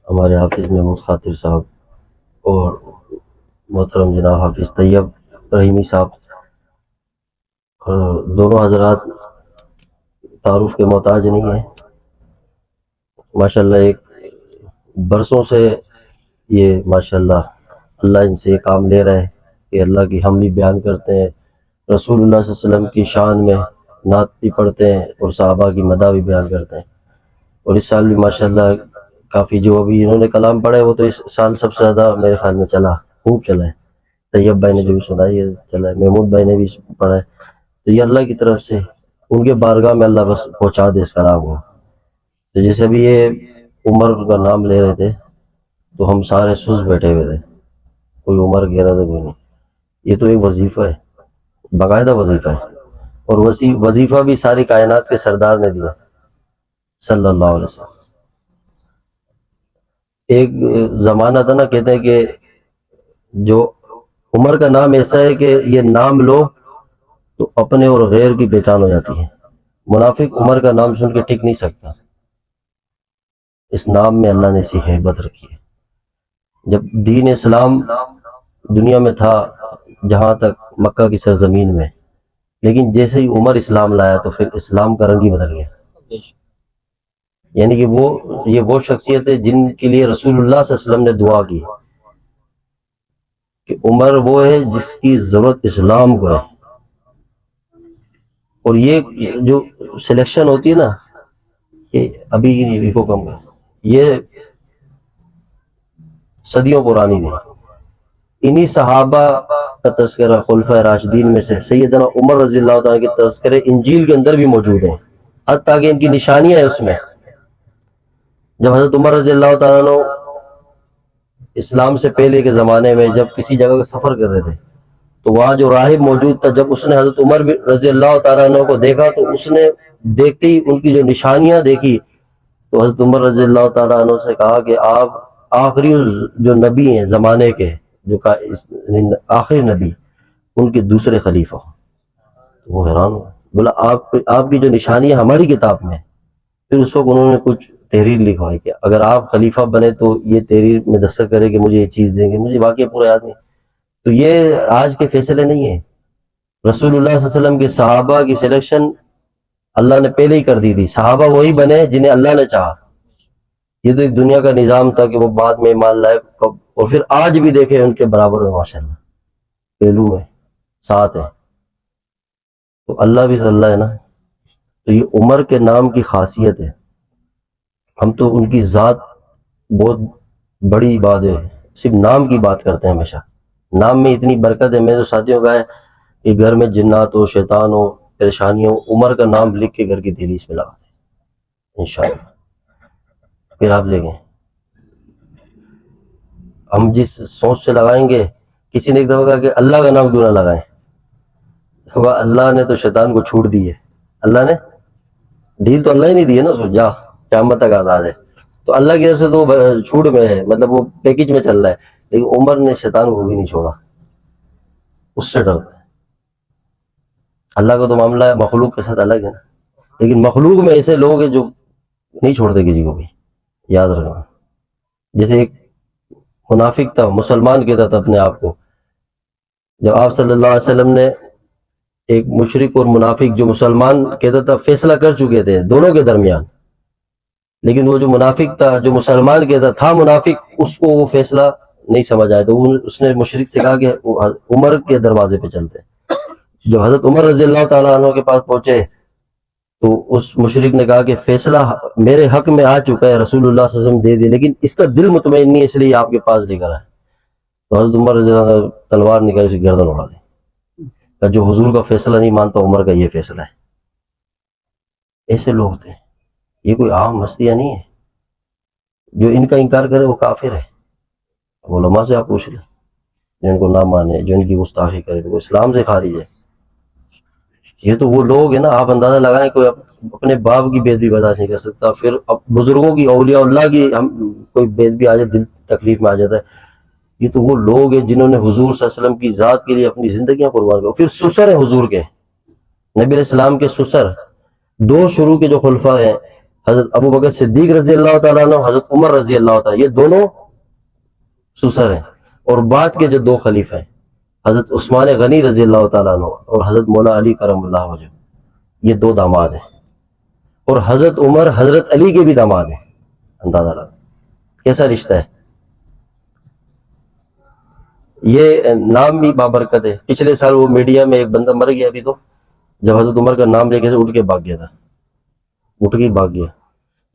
ہمارے حافظ محمود خاطر صاحب اور محترم جناب حافظ طیب رحیمی صاحب، دونوں حضرات تعارف کے محتاج نہیں ہیں. ماشاءاللہ ایک برسوں سے یہ ماشاءاللہ اللہ ان سے کام لے رہے ہیں کہ اللہ کی ہم بھی بیان کرتے ہیں، رسول اللہ صلی اللہ علیہ وسلم کی شان میں نعت بھی پڑھتے ہیں اور صحابہ کی مدح بھی بیان کرتے ہیں. اور اس سال بھی ماشاءاللہ کافی جو ابھی انہوں نے کلام پڑھے وہ تو اس سال سب سے زیادہ میرے خیال میں چلا، خوب چلا ہے. طیب بھائی نے جو بھی سنا یہ چلا ہے، محمود بھائی نے بھی پڑھا ہے. تو یہ اللہ کی طرف سے ان کے بارگاہ میں اللہ بس پہنچا دے اس کلام کو. تو جیسے ابھی یہ عمر کا نام لے رہے تھے تو ہم سارے سست بیٹھے ہوئے تھے، کوئی عمر کہہ رہا تھا کوئی نہیں. یہ تو ایک وظیفہ ہے، باقاعدہ وظیفہ ہے، اور وظیفہ بھی ساری کائنات کے سردار نے دیا صلی اللہ علیہ وسلم. ایک زمانہ تھا نا، کہتے ہیں کہ جو عمر کا نام ایسا ہے کہ یہ نام لو تو اپنے اور غیر کی پہچان ہو جاتی ہے. منافق عمر کا نام سن کے ٹک نہیں سکتا. اس نام میں اللہ نے ایسی ہیبت رکھی ہے. جب دین اسلام دنیا میں تھا جہاں تک مکہ کی سرزمین میں، لیکن جیسے ہی عمر اسلام لایا تو پھر اسلام کا رنگ ہی بدل گیا. یعنی کہ وہ شخصیت ہے جن کے لیے رسول اللہ صلی اللہ علیہ وسلم نے دعا کی کہ عمر وہ ہے جس کی ضرورت اسلام کو ہے. اور یہ جو سلیکشن ہوتی ہے نا، کہ ابھی کو کم یہ صدیوں پرانی تھی. انہی صحابہ کا تذکرہ خلفۂ راشدین میں سے سیدنا عمر رضی اللہ تعالیٰ کے تذکرے انجیل کے اندر بھی موجود ہیں، حتیٰ کہ ان کی نشانیاں ہیں اس میں. جب حضرت عمر رضی اللہ تعالیٰ عنہ اسلام سے پہلے کے زمانے میں جب کسی جگہ کا سفر کر رہے تھے تو وہاں جو راہب موجود تھا، جب اس نے حضرت عمر رضی اللہ تعالیٰ عنہ کو دیکھا تو اس نے دیکھتے ہی ان کی جو نشانیاں دیکھی تو حضرت عمر رضی اللہ تعالیٰ عنہ سے کہا کہ آپ آخری جو نبی ہیں زمانے کے، جو آخری نبی، ان کے دوسرے خلیفہ. وہ حیران ہوا، بولا آپ کی جو نشانی ہے ہماری کتاب میں. پھر اس وقت انہوں نے کچھ تحریر لکھوائی کہ اگر آپ خلیفہ بنے تو یہ تحریر میں دستخط کرے کہ مجھے یہ چیز دیں گے. مجھے واقعہ پورا یاد نہیں. تو یہ آج کے فیصلے نہیں ہیں. رسول اللہ صلی اللہ علیہ وسلم کے صحابہ کی سلیکشن اللہ نے پہلے ہی کر دی تھی. صحابہ وہی بنے جنہیں اللہ نے چاہا. یہ تو ایک دنیا کا نظام تھا کہ وہ بعد میں ایمان لائے، اور پھر آج بھی دیکھیں ان کے برابر میں ماشاءاللہ پہلو میں ساتھ ہے. تو اللہ بھی اللہ ہے نا. تو یہ عمر کے نام کی خاصیت ہے. ہم تو ان کی ذات بہت بڑی بات ہے، صرف نام کی بات کرتے ہیں ہمیشہ. نام میں اتنی برکت ہے. میں تو ساتھیوں کا ہے کہ گھر میں جنات ہو، شیطان ہو، پریشانی ہو، عمر کا نام لکھ کے گھر کی دہلیز پہ لگا دیں انشاءاللہ. پھر آپ دیکھیں ہم جس سوچ سے لگائیں گے. کسی نے ایک دفعہ کہا کہ اللہ کا نام کیوں نہ لگائیں؟ اللہ نے تو شیطان کو چھوٹ دی ہے. اللہ نے ڈیل تو اللہ ہی نہیں دی ہے نا، سو جا قیامت تک آزاد ہے. تو اللہ کی طرف سے تو چھوٹ میں ہے، مطلب وہ پیکج میں چل رہا ہے. لیکن عمر نے شیطان کو بھی نہیں چھوڑا، اس سے ڈرتا ہے. اللہ کا تو معاملہ ہے مخلوق کے ساتھ الگ ہے نا، لیکن مخلوق میں ایسے لوگ ہیں جو نہیں چھوڑتے کسی کو بھی. یاد رکھنا. جیسے ایک منافق تھا، مسلمان کہتا تھا اپنے آپ کو. جب آپ صلی اللہ علیہ وسلم نے ایک مشرک اور منافق جو مسلمان کہتا تھا فیصلہ کر چکے تھے دونوں کے درمیان، لیکن وہ جو منافق تھا جو مسلمان کہتا تھا منافق، اس کو وہ فیصلہ نہیں سمجھ آیا. تو اس نے مشرک سے کہا کہ عمر کے دروازے پہ چلتے. جب حضرت عمر رضی اللہ تعالیٰ عنہ کے پاس پہنچے تو اس مشرک نے کہا کہ فیصلہ میرے حق میں آ چکا ہے، رسول اللہ صلی اللہ علیہ وسلم دے دی، لیکن اس کا دل مطمئن نہیں ہے، اس لیے آپ کے پاس لے کر آئے. تو حضرت عمر رضی اللہ عنہ تلوار نکال اسے گردن اڑا دی. جو حضور کا فیصلہ نہیں مانتا عمر کا یہ فیصلہ ہے. ایسے لوگ تھے. یہ کوئی عام ہستیاں نہیں ہے. جو ان کا انکار کرے وہ کافر ہے. علماء سے آپ پوچھ لیں جو ان کو نہ مانے، جو ان کی گستاخی کرے، وہ اسلام سے خارج ہے. یہ تو وہ لوگ ہیں نا، آپ اندازہ لگائیں کوئی اپنے باپ کی بےدبی برداشت نہیں کر سکتا، پھر بزرگوں کی، اولیاء اللہ کی ہم کوئی بےدبی آ جائے دل تکلیف میں آ جاتا ہے. یہ تو وہ لوگ ہیں جنہوں نے حضور صلی اللہ علیہ وسلم کی ذات کے لیے اپنی زندگیاں قربان کر. پھر سسر ہیں حضور کے، نبی علیہ السلام کے سسر. دو شروع کے جو خلفاء ہیں حضرت ابو بکر صدیق رضی اللہ تعالیٰ عنہ، حضرت عمر رضی اللہ تعالیٰ، یہ دونوں سسر ہیں. اور بعد کے جو دو خلیفہ ہیں، حضرت عثمان غنی رضی اللہ تعالیٰ عنہ اور حضرت مولا علی کرم اللہ وجہ، یہ دو داماد ہیں. اور حضرت عمر حضرت علی کے بھی داماد ہیں. اندازہ لگا کیسا رشتہ ہے. یہ نام بھی بابرکت ہے. پچھلے سال وہ میڈیا میں ایک بندہ مر گیا ابھی، تو جب حضرت عمر کا نام لے کے اٹھ کے بھاگ گیا تھا، اٹھ کے بھاگ گیا.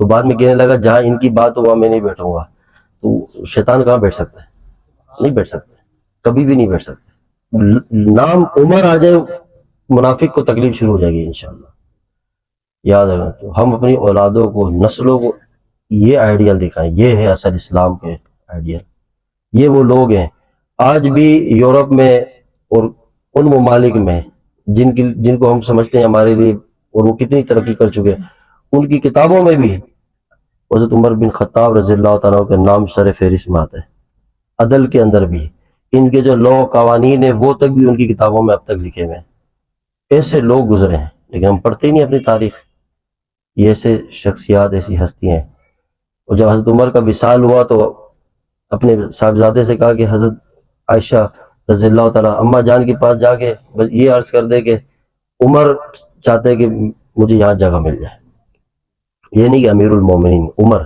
تو بعد میں کہنے لگا جہاں ان کی بات ہو وہاں میں نہیں بیٹھوں گا. تو شیطان کہاں بیٹھ سکتا ہے؟ نہیں بیٹھ سکتا، کبھی بھی نہیں بیٹھ سکتا. نام عمر آ جائے منافق کو تکلیف شروع ہو جائے گی انشاءاللہ. یاد رکھنا. تو ہم اپنی اولادوں کو، نسلوں کو یہ آئیڈیل دکھائیں. یہ ہے اصل اسلام کے آئیڈیل. یہ وہ لوگ ہیں آج بھی یورپ میں اور ان ممالک میں جن کو ہم سمجھتے ہیں ہمارے لیے، اور وہ کتنی ترقی کر چکے ہیں، ان کی کتابوں میں بھی حضرت عمر بن خطاب رضی اللہ تعالیٰ کا نام سر فہرست میں آتا ہے. عدل کے اندر بھی ان کے جو لاء قوانین ہیں وہ تک بھی ان کی کتابوں میں اب تک لکھے ہوئے ہیں. ایسے لوگ گزرے ہیں لیکن ہم پڑھتے ہی نہیں اپنی تاریخ. یہ ایسے شخصیات، ایسی ہستیاں ہیں. اور جب حضرت عمر کا وصال ہوا تو اپنے صاحبزادے سے کہا کہ حضرت عائشہ رضی اللہ تعالیٰ اماں جان کے پاس جا کے بس یہ عرض کر دے کہ عمر چاہتے ہیں کہ مجھے یہاں جگہ مل جائے. یہ نہیں کہ امیر المومنین عمر.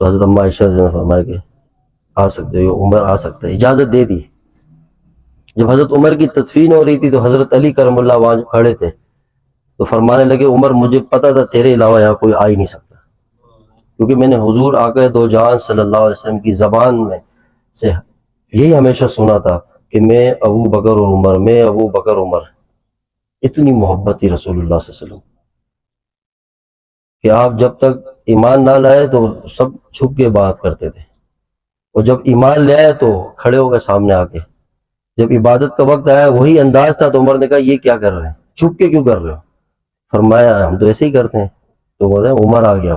تو حضرت اماں عائشہ نے فرمایا کہ آ سکتے ہو، عمر آ سکتا ہے، اجازت دے دی. جب حضرت عمر کی تدفین ہو رہی تھی تو حضرت علی کرم اللہ وہاں کھڑے تھے. تو فرمانے لگے عمر مجھے پتا تھا تیرے علاوہ یہاں کوئی آ ہی نہیں سکتا، کیونکہ میں نے حضور آقا دو جہان صلی اللہ علیہ وسلم کی زبان میں سے یہی ہمیشہ سنا تھا کہ میں ابو بکر اور عمر، میں ابو بکر عمر. اتنی محبت تھی رسول اللہ صلی اللہ علیہ وسلم کہ آپ جب تک ایمان نہ لائے تو سب چھپ کے بات کرتے تھے، اور جب ایمان لے آئے تو کھڑے ہو گئے سامنے آ کے. جب عبادت کا وقت آیا وہی انداز تھا تو عمر نے کہا یہ کیا کر رہے ہیں، چھپ کے کیوں کر رہے ہو؟ فرمایا ہم تو ایسے ہی کرتے ہیں. تو بولے عمر آ گیا.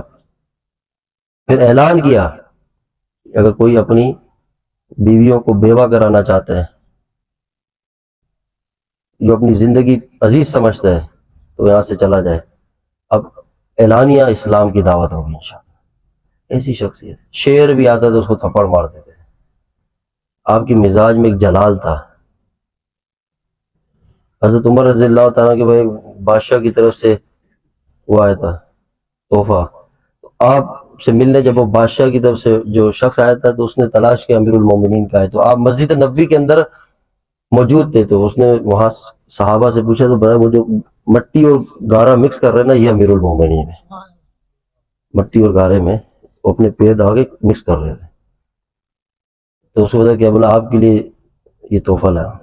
پھر اعلان کیا اگر کوئی اپنی بیویوں کو بیوہ کرانا چاہتا ہے، جو اپنی زندگی عزیز سمجھتا ہے، تو یہاں سے چلا جائے. اب اعلانیہ اسلام کی دعوت ہوگی انشاءاللہ. ایسی شخصیت، شعر بھی آتا تو اس کو تھپڑ مار دیتے. آپ کی مزاج میں ایک جلال تھا. حضرت عمر رضی اللہ تعالیٰ کے بھائی بادشاہ کی طرف سے وہ آیا تھا تحفہ. تو آپ سے ملنے جب وہ بادشاہ کی طرف سے جو شخص آیا تھا تو اس نے تلاش کیا امیر المومنین کا ہے. تو آپ مسجد نبوی کے اندر موجود تھے. تو اس نے وہاں صحابہ سے پوچھا تو بتایا وہ جو مٹی اور گارا مکس کر رہے ہیں نا یہ امیر المومنین ہے. مٹی اور گارے میں وہ اپنے پیر دبا کے مکس کر رہے تھے. تو اس وجہ کیا بولا آپ کے لیے یہ تحفہ لایا.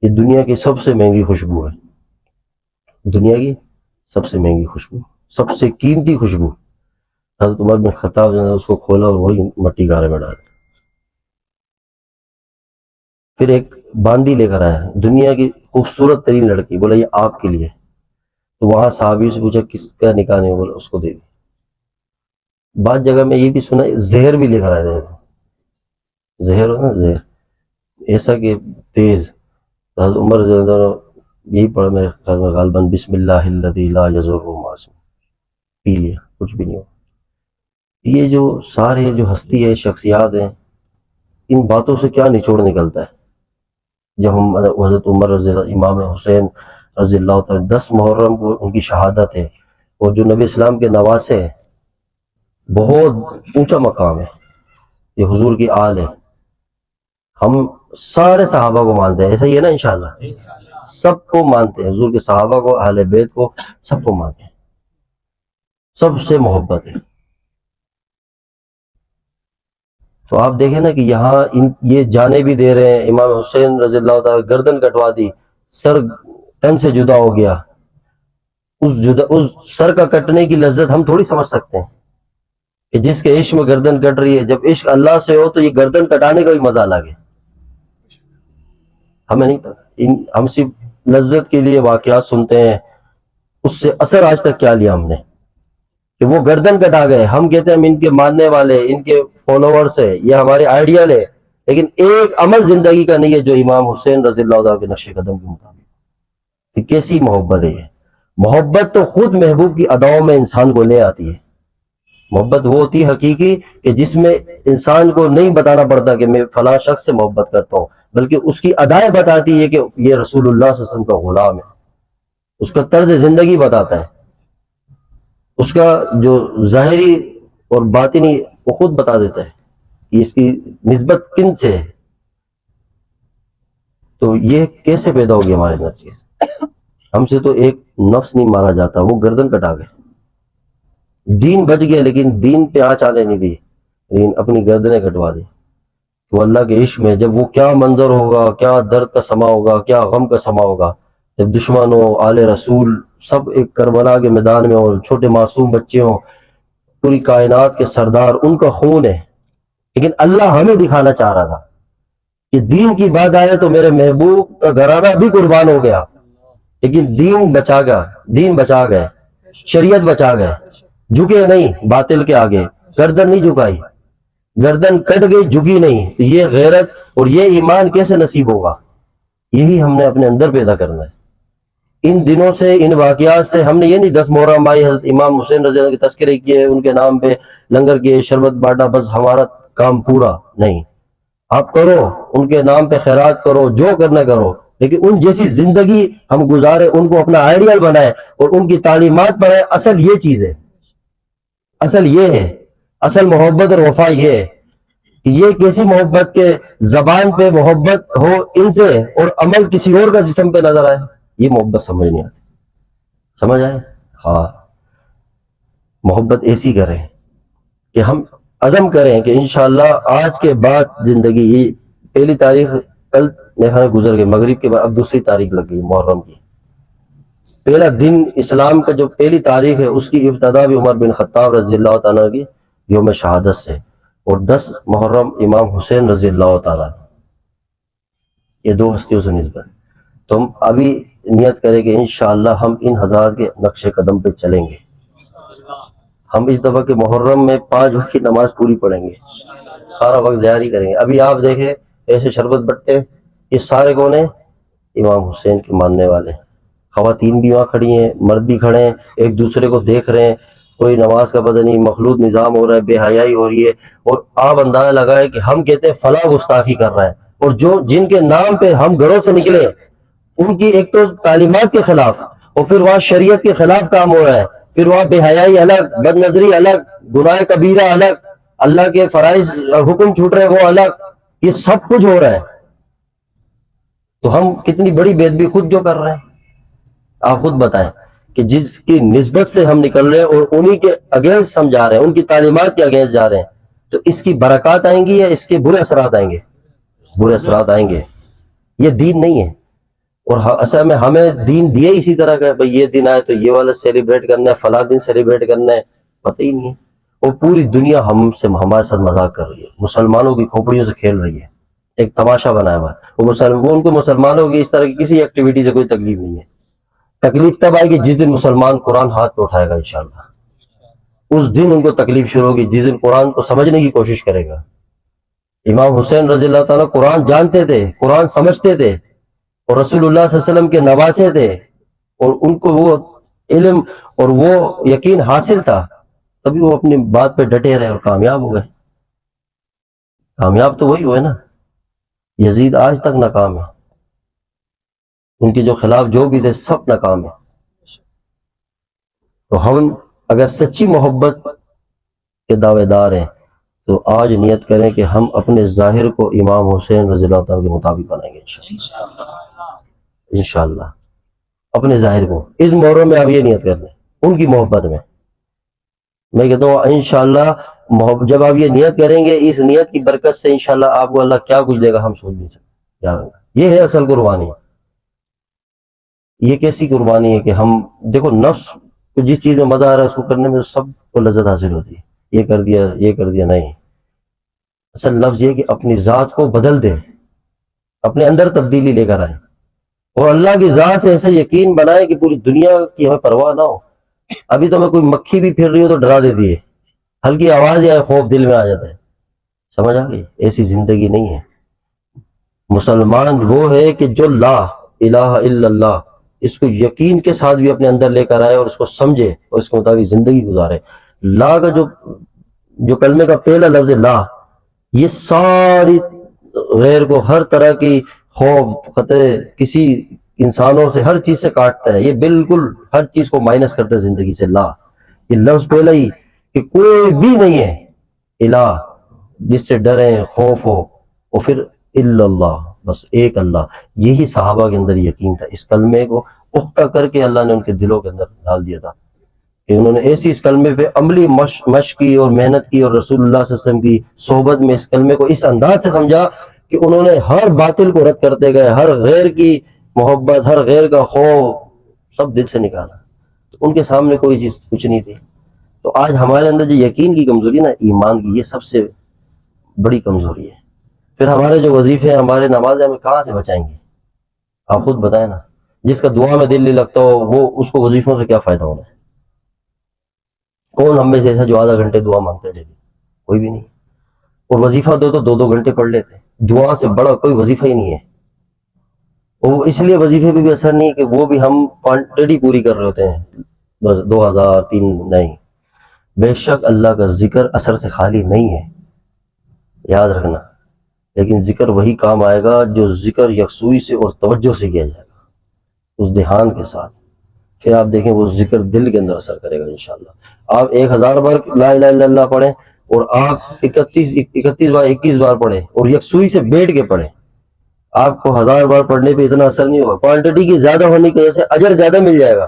یہ دنیا کی سب سے مہنگی خوشبو ہے، دنیا کی سب سے مہنگی خوشبو، سب سے قیمتی خوشبو. حضرت عمر بن خطاب نے اس کو کھولا اور وہی مٹی گارے میں ڈالا. پھر ایک باندی لے کر آیا دنیا کی خوبصورت ترین لڑکی، بولا یہ آپ کے لیے. تو وہاں صحابی سے پوچھا کس کا نکاح نہیں، بولا اس کو دے دی. بعض جگہ میں یہ بھی سنا زہر بھی لے کر آئے تھے. زہر ہو نا، زہر ایسا کہ تیز. حضرت عمر رضی اللہ عنہ یہی پڑھا میرے خیال میں غالباً بسم اللہ الذی لا یضر مع اسمہ، پی لیا کچھ بھی نہیں ہو. یہ جو سارے جو ہستی ہے، شخصیات ہیں، ان باتوں سے کیا نچوڑ نکلتا ہے. جب ہم حضرت عمر رضی اللہ، امام حسین رضی اللہ تعالیٰ 10 محرم کو ان کی شہادت ہے، اور جو نبی اسلام کے نواسے ہیں، بہت اونچا مقام ہے. یہ حضور کی آل ہے. ہم سارے صحابہ کو مانتے ہیں، ایسا ہی ہے نا انشاءاللہ، سب کو مانتے ہیں، حضور کے صحابہ کو، اہل بیت کو، سب کو مانتے ہیں، سب سے محبت ہے. تو آپ دیکھیں نا کہ یہاں یہ جانے بھی دے رہے ہیں. امام حسین رضی اللہ تعالیٰ گردن کٹوا دی، سر تن سے جدا ہو گیا. اس سر کا کٹنے کی لذت ہم تھوڑی سمجھ سکتے ہیں کہ جس کے عشق میں گردن کٹ رہی ہے. جب عشق اللہ سے ہو تو یہ گردن کٹانے کا بھی مزہ الگ ہے. ہمیں نہیں پتا، ہم صرف لذت کے لیے واقعات سنتے ہیں. اس سے اثر آج تک کیا لیا ہم نے کہ وہ گردن کٹا گئے. ہم کہتے ہیں ہم ان کے ماننے والے، ان کے فالوورز ہیں، یہ ہمارے آئیڈیل ہے، لیکن ایک عمل زندگی کا نہیں ہے جو امام حسین رضی اللہ عنہ کے نقش قدم کے مطابق. کہ کیسی محبت ہے یہ. محبت تو خود محبوب کی اداؤں میں انسان کو لے آتی ہے. محبت وہ ہوتی ہے حقیقی کہ جس میں انسان کو نہیں بتانا پڑتا کہ میں فلاں شخص سے محبت کرتا ہوں، بلکہ اس کی ادائیں بتاتی ہے کہ یہ رسول اللہ صلی اللہ علیہ وسلم کا غلام ہے. اس کا طرز زندگی بتاتا ہے، اس کا جو ظاہری اور باطنی وہ خود بتا دیتا ہے کہ اس کی نسبت کن سے ہے. تو یہ کیسے پیدا ہوگی ہمارے اندر چیز؟ ہم سے تو ایک نفس نہیں مارا جاتا، وہ گردن کٹا گئے. دین بچ گیا لیکن دین پہ آنچ آنے نہیں دی، لیکن اپنی گردنیں کٹوا دی. تو اللہ کے عشق میں جب وہ کیا منظر ہوگا، کیا درد کا سما ہوگا، کیا غم کا سما ہوگا، جب دشمن ہو، آل رسول سب ایک کربلا کے میدان میں ہو، چھوٹے معصوم بچے ہوں، پوری کائنات کے سردار، ان کا خون ہے. لیکن اللہ ہمیں دکھانا چاہ رہا تھا کہ دین کی بات آئے تو میرے محبوب کا گھرانہ بھی قربان ہو گیا، لیکن دین بچا گیا، دین بچا گئے، شریعت بچا گئے. جھکے نہیں باطل کے آگے، گردن نہیں جھکائی، گردن کٹ گئی جھکی نہیں. تو یہ غیرت اور یہ ایمان کیسے نصیب ہوگا؟ یہی ہم نے اپنے اندر پیدا کرنا ہے. ان دنوں سے، ان واقعات سے ہم نے یہ نہیں 10 محرم آئی حضرت امام حسین رضی اللہ عنہ کے تذکرے کیے، ان کے نام پہ لنگر کیے، شربت بانٹا، بس ہمارا کام پورا نہیں. آپ کرو، ان کے نام پہ خیرات کرو، جو کرنا کرو، لیکن ان جیسی زندگی ہم گزارے، ان کو اپنا آئیڈیل بنائے اور ان کی تعلیمات پڑھیں. اصل یہ چیز ہے، اصل یہ ہے، اصل محبت اور وفا یہ ہے کہ یہ کیسی محبت کے زبان پہ محبت ہو ان سے اور عمل کسی اور کا جسم پہ نظر آئے. یہ محبت سمجھ نہیں آتی. سمجھ آئے؟ ہاں، محبت ایسی کریں کہ ہم عزم کریں کہ انشاءاللہ آج کے بعد زندگی، یہ پہلی تاریخ کل میرے خیال میں گزر گئی، مغرب کے بعد اب دوسری تاریخ لگ گئی محرم کی. پہلا دن اسلام کا جو پہلی تاریخ ہے اس کی ابتدا بھی عمر بن خطاب رضی اللہ تعالیٰ کی یوم شہادت سے، اور 10 محرم امام حسین رضی اللہ تعالیٰ، یہ 2 ہستیوں سے نسبت. تو ہم ابھی نیت کریں کہ انشاءاللہ ہم ان حضرات کے نقش قدم پہ چلیں گے. ہم اس دفعہ کے محرم میں 5 وقت کی نماز پوری پڑھیں گے، سارا وقت ضائع نہیں کریں گے. ابھی آپ دیکھیں ایسے شربت بٹے، یہ سارے کون ہیں؟ امام حسین کے ماننے والے. خواتین بھی وہاں کھڑی ہیں، مرد بھی کھڑے ہیں، ایک دوسرے کو دیکھ رہے ہیں. کوئی نماز کا پتہ نہیں، مخلوط نظام ہو رہا ہے، بے حیائی ہو رہی ہے. اور آپ اندازہ لگائیں کہ ہم کہتے ہیں فلاں گستاخی کر رہا ہے، اور جن کے نام پہ ہم گھروں سے نکلے ان کی ایک تو تعلیمات کے خلاف، اور پھر وہاں شریعت کے خلاف کام ہو رہا ہے. پھر وہاں بے حیائی الگ، بد نظری الگ، گناہ کبیرہ الگ، اللہ کے فرائض حکم چھوٹ رہے وہ الگ، یہ سب کچھ ہو رہا ہے. تو ہم کتنی بڑی بے ادبی خود جو کر رہے ہیں. آپ خود بتائیں کہ جس کی نسبت سے ہم نکل رہے ہیں اور انہی کے اگینسٹ ہم جا رہے ہیں، ان کی تعلیمات کے اگینسٹ جا رہے ہیں، تو اس کی برکات آئیں گی یا اس کے برے اثرات آئیں گے؟ برے اثرات آئیں گے. یہ دین نہیں ہے. اور اصل میں ہمیں دین دیے اسی طرح کا، بھئی یہ دن آئے تو یہ والا سیلیبریٹ کرنا ہے، فلاں دن سیلیبریٹ کرنا ہے، پتہ ہی نہیں ہے. اور پوری دنیا ہمارے ساتھ مذاق کر رہی ہے، مسلمانوں کی کھوپڑیوں سے کھیل رہی ہے، ایک تماشا بنایا ہوا ہے. وہ ان کو مسلمانوں کی اس طرح کی کسی ایکٹیویٹی سے کوئی تکلیف نہیں ہے. تکلیف تب آئے گی جس دن مسلمان قرآن ہاتھ پہ اٹھائے گا انشاءاللہ. اس دن ان کو تکلیف شروع ہوگی، جس دن قرآن کو سمجھنے کی کوشش کرے گا. امام حسین رضی اللہ تعالیٰ قرآن جانتے تھے، قرآن سمجھتے تھے، اور رسول اللہ صلی اللہ علیہ وسلم کے نواسے تھے، اور ان کو وہ علم اور وہ یقین حاصل تھا، تبھی وہ اپنی بات پہ ڈٹے رہے اور کامیاب ہو گئے. کامیاب تو وہی ہوئے نا. یزید آج تک ناکام ہے، ان کے جو خلاف جو بھی تھے سب ناکام ہے. تو ہم اگر سچی محبت کے دعوے دار ہیں تو آج نیت کریں کہ ہم اپنے ظاہر کو امام حسین رضی اللہ تعالیٰ کے مطابق بنائیں گے انشاءاللہ. اپنے ظاہر کو اس محرم میں آپ یہ نیت کر لیں، ان کی محبت میں کہتا ہوں انشاءاللہ جب آپ یہ نیت کریں گے، اس نیت کی برکت سے انشاءاللہ آپ کو اللہ کیا کچھ دے گا ہم سوچ نہیں سکتے. یہ ہے اصل قربانی. یہ کیسی قربانی ہے کہ ہم دیکھو نفس کو جس چیز میں مزہ آ رہا ہے اس کو کرنے میں سب کو لذت حاصل ہوتی ہے. یہ کر دیا، یہ کر دیا، نہیں. اصل لفظ یہ کہ اپنی ذات کو بدل دیں، اپنے اندر تبدیلی لے کر آئیں، اور اللہ کی ذات سے ایسے یقین بنائیں کہ پوری دنیا کی ہمیں پرواہ نہ ہو. ابھی تو ہمیں کوئی مکھی بھی پھر رہی ہو تو ڈرا دیتی ہے، ہلکی آواز یا خوف دل میں آ جاتا ہے. سمجھ آ گئی؟ ایسی زندگی نہیں ہے. مسلمان وہ ہے کہ جو لا الہ الا اللہ اس کو یقین کے ساتھ بھی اپنے اندر لے کر آئے اور اس کو سمجھے اور اس کے مطابق زندگی گزارے. لا کا جو کلمے کا پہلا لفظ ہے لا، یہ ساری غیر کو ہر طرح کی خوف خطرے کسی انسانوں سے ہر چیز سے کاٹتا ہے. یہ بالکل ہر چیز کو مائنس کرتا ہے زندگی سے. لا یہ لفظ پہلا ہی کہ کوئی بھی نہیں ہے الہ جس سے ڈریں خوف ہو، اور پھر الا اللہ، بس ایک اللہ. یہی صحابہ کے اندر یقین تھا. اس کلمے کو پختہ کر کے اللہ نے ان کے دلوں کے اندر ڈال دیا تھا کہ انہوں نے ایسی اس کلمے پہ عملی مشق کی اور محنت کی، اور رسول اللہ صلی اللہ علیہ وسلم کی صحبت میں اس کلمے کو اس انداز سے سمجھا کہ انہوں نے ہر باطل کو رد کرتے گئے، ہر غیر کی محبت، ہر غیر کا خوف سب دل سے نکالا. تو ان کے سامنے کوئی چیز کچھ نہیں تھی. تو آج ہمارے اندر جو یقین کی کمزوری نا، ایمان کی، یہ سب سے بڑی کمزوری ہے. پھر ہمارے جو وظیفے ہیں، ہمارے نمازیں، ہمیں کہاں سے بچائیں گے؟ آپ خود بتائیں نا. جس کا دعا میں دل نہیں لگتا ہو، وہ اس کو وظیفوں سے کیا فائدہ ہونا ہے؟ کون ہم میں سے ایسا جو آدھا گھنٹے دعا مانگتے ڈیلی؟ کوئی بھی نہیں. اور وظیفہ تو 2-2 گھنٹے پڑھ لیتے. دعا سے بڑا کوئی وظیفہ ہی نہیں ہے. وہ اس لیے وظیفے پہ بھی اثر نہیں کہ وہ بھی ہم کوانٹٹی پوری کر رہے ہوتے ہیں، بس 2000-3 نہیں. بے شک اللہ کا ذکر اثر سے خالی نہیں ہے، یاد رکھنا. لیکن ذکر وہی کام آئے گا جو ذکر یکسوئی سے اور توجہ سے کیا جائے گا، اس دھیان کے ساتھ. پھر آپ دیکھیں وہ ذکر دل کے اندر اثر کرے گا انشاءاللہ. آپ 1000 بار لا الہ الا اللہ پڑھیں اور آپ 21 بار پڑھیں اور یکسوئی سے بیٹھ کے پڑھیں، آپ کو 1000 بار پڑھنے پہ اتنا اثر نہیں ہوگا. کوانٹٹی کی زیادہ ہونے کی وجہ سے اجر زیادہ مل جائے گا،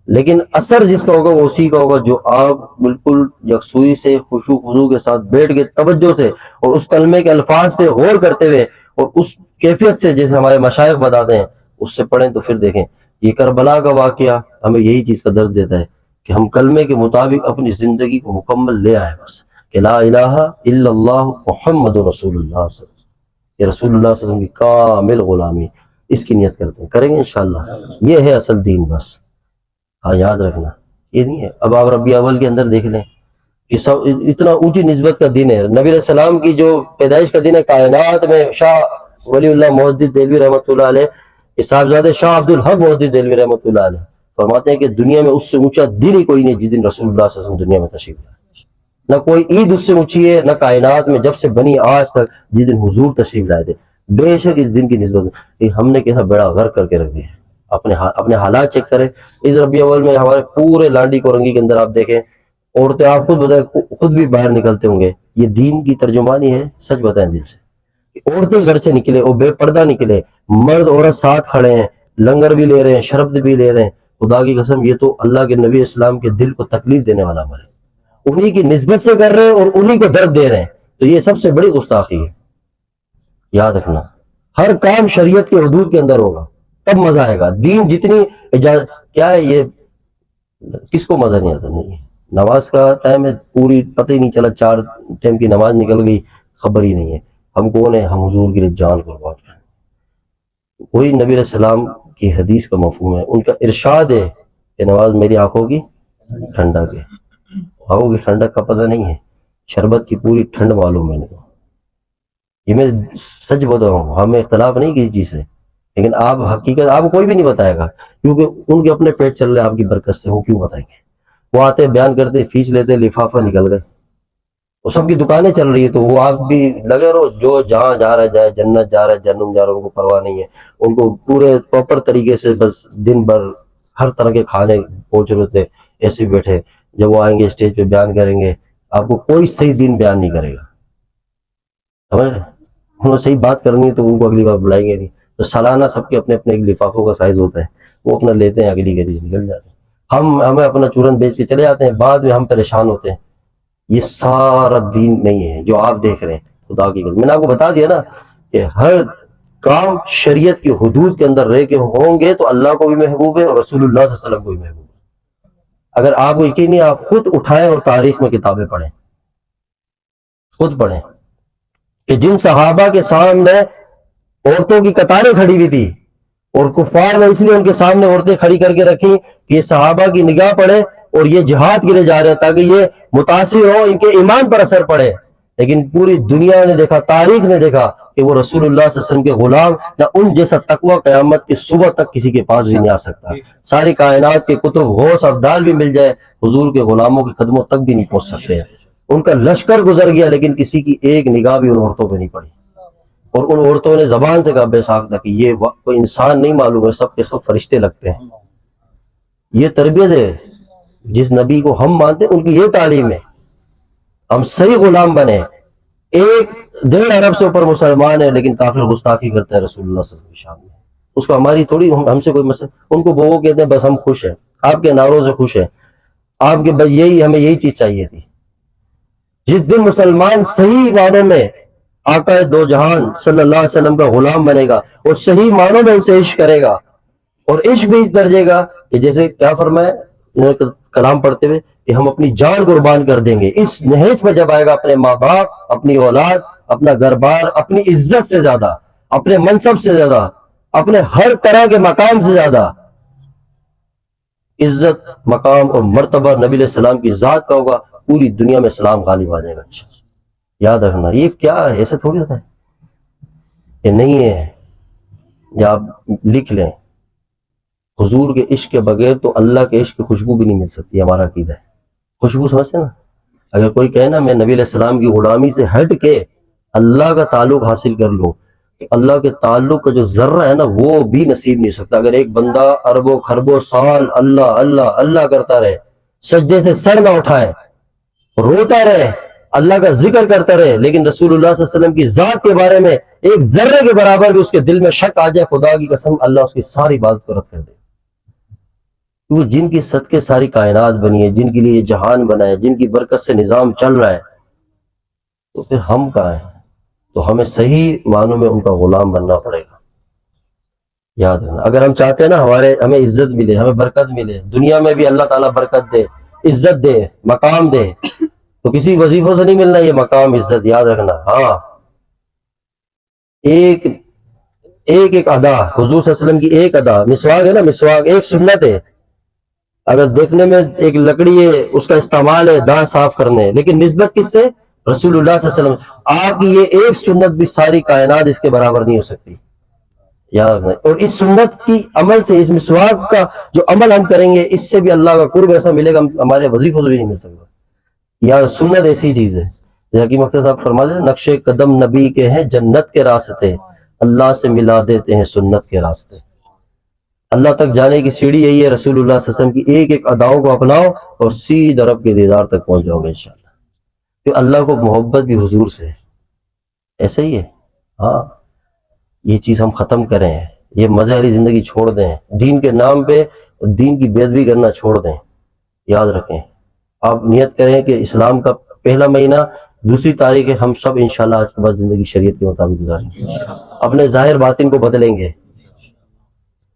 لیکن اثر جس کا ہوگا وہ اسی کا ہوگا جو آپ بالکل یکسوئی سے خشوع خضوع کے ساتھ بیٹھ کے توجہ سے اور اس کلمے کے الفاظ پہ غور کرتے ہوئے اور اس کیفیت سے جیسے ہمارے مشائخ بتاتے ہیں اس سے پڑھیں. تو پھر دیکھیں یہ کربلا کا واقعہ ہمیں یہی چیز کا درد دیتا ہے کہ ہم کلمے کے مطابق اپنی زندگی کو مکمل لے آئے، بس کہ لا الہ الا اللہ محمد رسول اللہ صلی اللہ علیہ وسلم. یہ رسول اللہ صلی اللہ علیہ وسلم کی کامل غلامی، اس کی نیت کریں گے انشاءاللہ. یہ ہے اصل دین. بس ہاں یاد رکھنا یہ نہیں ہے. اب آپ ربیع اول کے اندر دیکھ لیں کہ سب اتنا اونچی نسبت کا دن ہے. نبی علیہ السلام کی جو پیدائش کا دن ہے، کائنات میں شاہ ولی اللہ محدث دہلوی رحمۃ اللہ علیہ کے صاحبزادے شاہ عبد الحق محدث دہلوی رحمۃ اللہ علیہ فرماتے ہیں کہ دنیا میں اس سے اونچا دن ہی کوئی نہیں جس دن رسول اللہ صلی اللہ علیہ وسلم دنیا میں تشریف لائے. نہ کوئی عید اس سے اونچی ہے، نہ کائنات میں جب سے بنی آج تک جس دن حضور تشریف لائے تھے. بے شک اس دن کی نسبت ہم نے کیسا بڑا غرق کر کے رکھ دیا ہے. اپنے حالات چیک کریں. اس ربیع اول میں ہمارے پورے لانڈی کورنگی کے اندر آپ دیکھیں عورتیں، آپ خود بتائیں، خود بھی باہر نکلتے ہوں گے. یہ دین کی ترجمانی ہے. سچ بتائیں دل سے، عورتیں گھر سے نکلے اور بے پردہ نکلے، مرد عورت ساتھ کھڑے ہیں، لنگر بھی لے رہے ہیں، شربت بھی لے رہے ہیں. خدا کی قسم یہ تو اللہ کے نبی اسلام کے دل کو تکلیف دینے والا عمل ہے. انہی کی نسبت سے کر رہے ہیں اور انہی کو درد دے رہے ہیں. تو یہ سب سے بڑی گستاخی ہے. یاد رکھنا ہر کام شریعت کے حدود کے اندر ہوگا تب مزہ آئے گا. دین جتنی اجازت کیا ہے، یہ کس کو مزہ نہیں آتا؟ نہیں. نماز کا ٹائم ہے، پوری پتہ ہی نہیں چلا 4 ٹائم کی نماز نکل گئی، خبر ہی نہیں ہے. ہم کون ہیں؟ ہم حضور کے لیے جان قربان کریں. وہی نبی علیہ السلام کی حدیث کا مفہوم ہے. ان کا ارشاد ہے کہ نماز میری آنکھوں کی ٹھنڈک ہے. آنکھوں کی ٹھنڈک کا پتہ نہیں ہے، شربت کی پوری ٹھنڈ معلوم ہے. یہ میں سچ بتا رہا ہوں، ہمیں اختلاف نہیں کسی چیز سے، لیکن آپ حقیقت آپ کو کوئی بھی نہیں بتائے گا کیونکہ ان کے اپنے پیٹ چل رہے ہیں آپ کی برکت سے. وہ کیوں بتائیں گے؟ وہ آتے بیان کرتے، فیس لیتے، لفافہ نکل گئے. وہ سب کی دکانیں چل رہی ہے تو وہ آپ بھی لگے رہو. جو جہاں جا رہا جائے، جنت جا رہا ہے، جہنم جا رہا ہے، ان کو پرواہ نہیں ہے. ان کو پورے پراپر طریقے سے بس دن بھر ہر طرح کے کھانے پہنچ رہے تھے، ایسے بیٹھے. جب وہ آئیں گے اسٹیج پہ بیان کریں گے، آپ کو کوئی صحیح دین بیان نہیں کرے گا. سمجھ رہے؟ انہوں صحیح بات کرنی ہے تو ان کو اگلی بار بلائیں گے نہیں. تو سالانہ سب کے اپنے اپنے لفافوں کا سائز ہوتا ہے، وہ اپنا لیتے ہیں، اگلی گلی نکل جاتے ہیں. ہمیں اپنا چورن بیچ کے چلے جاتے ہیں، بعد میں ہم پریشان ہوتے ہیں. یہ سارا دین نہیں ہے جو آپ دیکھ رہے ہیں. خدا کی قسم میں نے آپ کو بتا دیا نا کہ ہر کام شریعت کی حدود کے اندر رہ کے ہوں گے تو اللہ کو بھی محبوب ہے اور رسول اللہ صلی اللہ علیہ وسلم کو بھی محبوب ہے. اگر آپ کو یقین نہیں، آپ خود اٹھائیں اور تاریخ میں کتابیں پڑھیں، خود پڑھیں کہ جن صحابہ کے سامنے عورتوں کی قطاریں کھڑی ہوئی تھی اور کفار نے اس لیے ان کے سامنے عورتیں کھڑی کر کے رکھی کہ یہ صحابہ کی نگاہ پڑے اور یہ جہاد کے لیے جا رہے ہیں تاکہ یہ متاثر ہو، ان کے ایمان پر اثر پڑے. لیکن پوری دنیا نے دیکھا، تاریخ نے دیکھا کہ وہ رسول اللہ صلی اللہ علیہ وسلم کے غلام نہ ان جیسا تقوی قیامت کی صبح تک کسی کے پاس بھی نہیں آ سکتا. ساری کائنات کے کتب غوث ابدال بھی مل جائے، حضور کے غلاموں کے قدموں تک بھی نہیں پہنچ سکتے. ان کا لشکر گزر گیا لیکن کسی کی ایک نگاہ بھی ان عورتوں پہ نہیں پڑی. اور ان عورتوں نے زبان سے کہا بے ساختہ کہ یہ کوئی انسان نہیں معلوم ہے، سب کے سب فرشتے لگتے ہیں. یہ تربیت ہے. جس نبی کو ہم مانتے ہیں ان کی یہ تعلیم ہے. ہم صحیح غلام بنے. 1.5 ارب سے اوپر مسلمان ہیں لیکن کافر گستاخی کرتا ہے رسول اللہ صلی اللہ علیہ وسلم کی شان میں. اس کو ہماری تھوڑی، ہم سے کوئی مسئلہ. ان کو وہ کہتے ہیں بس ہم خوش ہیں، آپ کے نعروں سے خوش ہیں، آپ کے بس یہی ہمیں یہی چیز چاہیے تھی. جس دن مسلمان صحیح معنوں میں آقا دو جہان صلی اللہ علیہ وسلم کا غلام بنے گا اور صحیح معنوں میں ان سے عشق کرے گا، اور عشق بھی اس درجے گا کہ جیسے کیا فرمایا انہوں نے کلام پڑھتے ہوئے کہ ہم اپنی جان قربان کر دیں گے. اس نہج میں جب آئے گا اپنے ماں باپ، اپنی اولاد، اپنا گھر بار، اپنی عزت سے زیادہ، اپنے منصب سے زیادہ، اپنے ہر طرح کے مقام سے زیادہ عزت، مقام اور مرتبہ نبی علیہ السلام کی ذات کا ہوگا. پوری دنیا میں اسلام غالب آ جائے گا. یاد رکھنا یہ کیا ہے، ایسے تھوڑی ہوتا ہے. یہ نہیں ہے. یا آپ لکھ لیں حضور کے عشق کے بغیر تو اللہ کے عشق کی خوشبو بھی نہیں مل سکتی. ہمارا عقیدہ ہے. خوشبو سمجھتے نا؟ اگر کوئی کہے نا میں نبی علیہ السلام کی غلامی سے ہٹ کے اللہ کا تعلق حاصل کر لوں، اللہ کے تعلق کا جو ذرہ ہے نا وہ بھی نصیب نہیں سکتا. اگر ایک بندہ اربوں خربوں سال اللہ اللہ اللہ کرتا رہے، سجدے سے سر نہ اٹھائے، روتا رہے، اللہ کا ذکر کرتا رہے، لیکن رسول اللہ صلی اللہ علیہ وسلم کی ذات کے بارے میں ایک ذرے کے برابر بھی اس کے دل میں شک آ جائے، خدا کی قسم اللہ اس کی ساری بات کو رد کر دے. وہ جن کی صدقے ساری کائنات بنی ہے، جن کے لیے یہ جہان بنا ہے، جن کی برکت سے نظام چل رہا ہے، تو پھر ہم کہاں ہیں؟ تو ہمیں صحیح معنوں میں ان کا غلام بننا پڑے گا. یاد رکھنا اگر ہم چاہتے ہیں نا ہمیں عزت ملے، ہمیں برکت ملے، دنیا میں بھی اللہ تعالیٰ برکت دے، عزت دے، مقام دے، تو کسی وظیفوں سے نہیں ملنا یہ مقام عزت. یاد رکھنا. ہاں ایک ادا، حضور صلی اللہ علیہ وسلم کی ایک ادا، مسواک ہے نا، مسواک ایک سنت ہے. اگر دیکھنے میں ایک لکڑی ہے، اس کا استعمال ہے دانت صاف کرنے، لیکن نسبت کس سے؟ رسول اللہ صلی اللہ علیہ وسلم. آپ کی یہ ایک سنت بھی ساری کائنات اس کے برابر نہیں ہو سکتی. یاد رکھنا. اور اس سنت کی عمل سے، اس مسواک کا جو عمل ہم کریں گے، اس سے بھی اللہ کا قرب ایسا ملے گا ہمارے وظیفوں سے بھی نہیں مل سکتا. یا سنت ایسی چیز ہے حکیم اختر صاحب فرماتے ہیں نقش قدم نبی کے ہیں جنت کے راستے، اللہ سے ملا دیتے ہیں سنت کے راستے. اللہ تک جانے کی سیڑھی یہی ہے، رسول اللہ صلی اللہ علیہ وسلم کی ایک ایک اداؤں کو اپناؤ اور سیدھا رب کے دیدار تک پہنچ جاؤ گے انشاءاللہ. کہ اللہ کو محبت بھی حضور سے ہے. ایسا ہی ہے. ہاں یہ چیز ہم ختم کریں، یہ مزے والی زندگی چھوڑ دیں، دین کے نام پہ دین کی بے ادبی کرنا چھوڑ دیں. یاد رکھیں آپ نیت کریں کہ اسلام کا پہلا مہینہ 2 تاریخ ہم سب انشاءاللہ آج کے بعد زندگی شریعت کے مطابق گزاریں گے، اپنے ظاہر باطن کو بدلیں گے،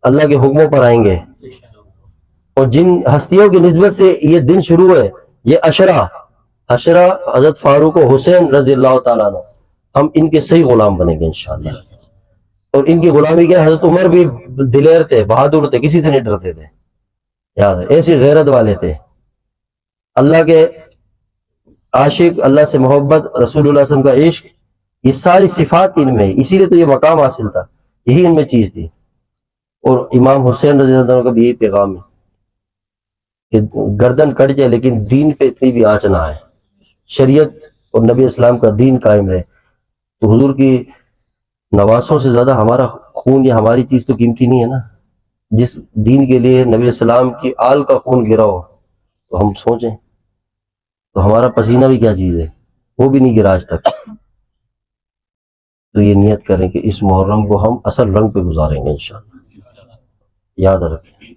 اللہ کے حکموں پر آئیں گے. اور جن ہستیوں کی نسبت سے یہ دن شروع ہے، یہ عشرہ حضرت فاروق و حسین رضی اللہ تعالیٰ عنہ، ہم ان کے صحیح غلام بنیں گے انشاءاللہ. اور ان کی غلامی کے حضرت عمر بھی دلیر تھے، بہادر تھے، کسی سے نہیں ڈرتے تھے. یاد ہے ایسی غیرت والے تھے، اللہ کے عاشق، اللہ سے محبت، رسول اللہ صلی اللہ علیہ وسلم کا عشق، یہ ساری صفات ان میں، اسی لیے تو یہ مقام حاصل تھا، یہی ان میں چیز تھی. اور امام حسین رضی اللہ عنہ کا بھی یہی پیغام ہے کہ گردن کٹ جائے لیکن دین پہ اتنی بھی آنچ نہ آئے، شریعت اور نبی اسلام کا دین قائم رہے. تو حضور کی نواسوں سے زیادہ ہمارا خون یا ہماری چیز تو قیمتی نہیں ہے نا. جس دین کے لیے نبی السلام کی آل کا خون گرا ہو تو ہم سوچیں تو ہمارا پسینہ بھی کیا چیز ہے، وہ بھی نہیں گرا آج تک. تو یہ نیت کریں کہ اس محرم کو ہم اصل رنگ پہ گزاریں گے انشاءاللہ. یاد رکھیں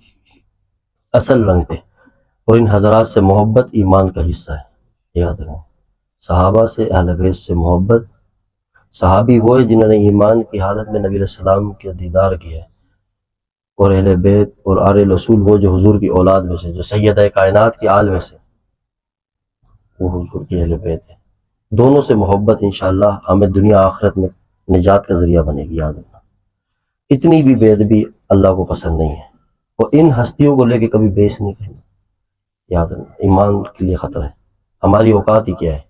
اصل رنگ پہ. اور ان حضرات سے محبت ایمان کا حصہ ہے. یاد رکھیں صحابہ سے، اہل بیت سے محبت. صحابی وہ ہے جنہوں نے ایمان کی حالت میں نبی علیہ السلام کے دیدار کیا ہے، اور اہل بیت اور آل رسول وہ جو حضور کی اولاد میں سے، جو سیدہ کائنات کی آل میں سے، وہ حضور کی اہل بیت ہے. دونوں سے محبت انشاءاللہ ہمیں دنیا آخرت میں نجات کا ذریعہ بنے گی. یاد رکھنا اتنی بھی بے ادبی اللہ کو پسند نہیں ہے، اور ان ہستیوں کو لے کے کبھی بیس نہیں کرنا. یاد رکھنا ایمان کے لیے خطرہ ہے. ہماری اوقات ہی کیا ہے؟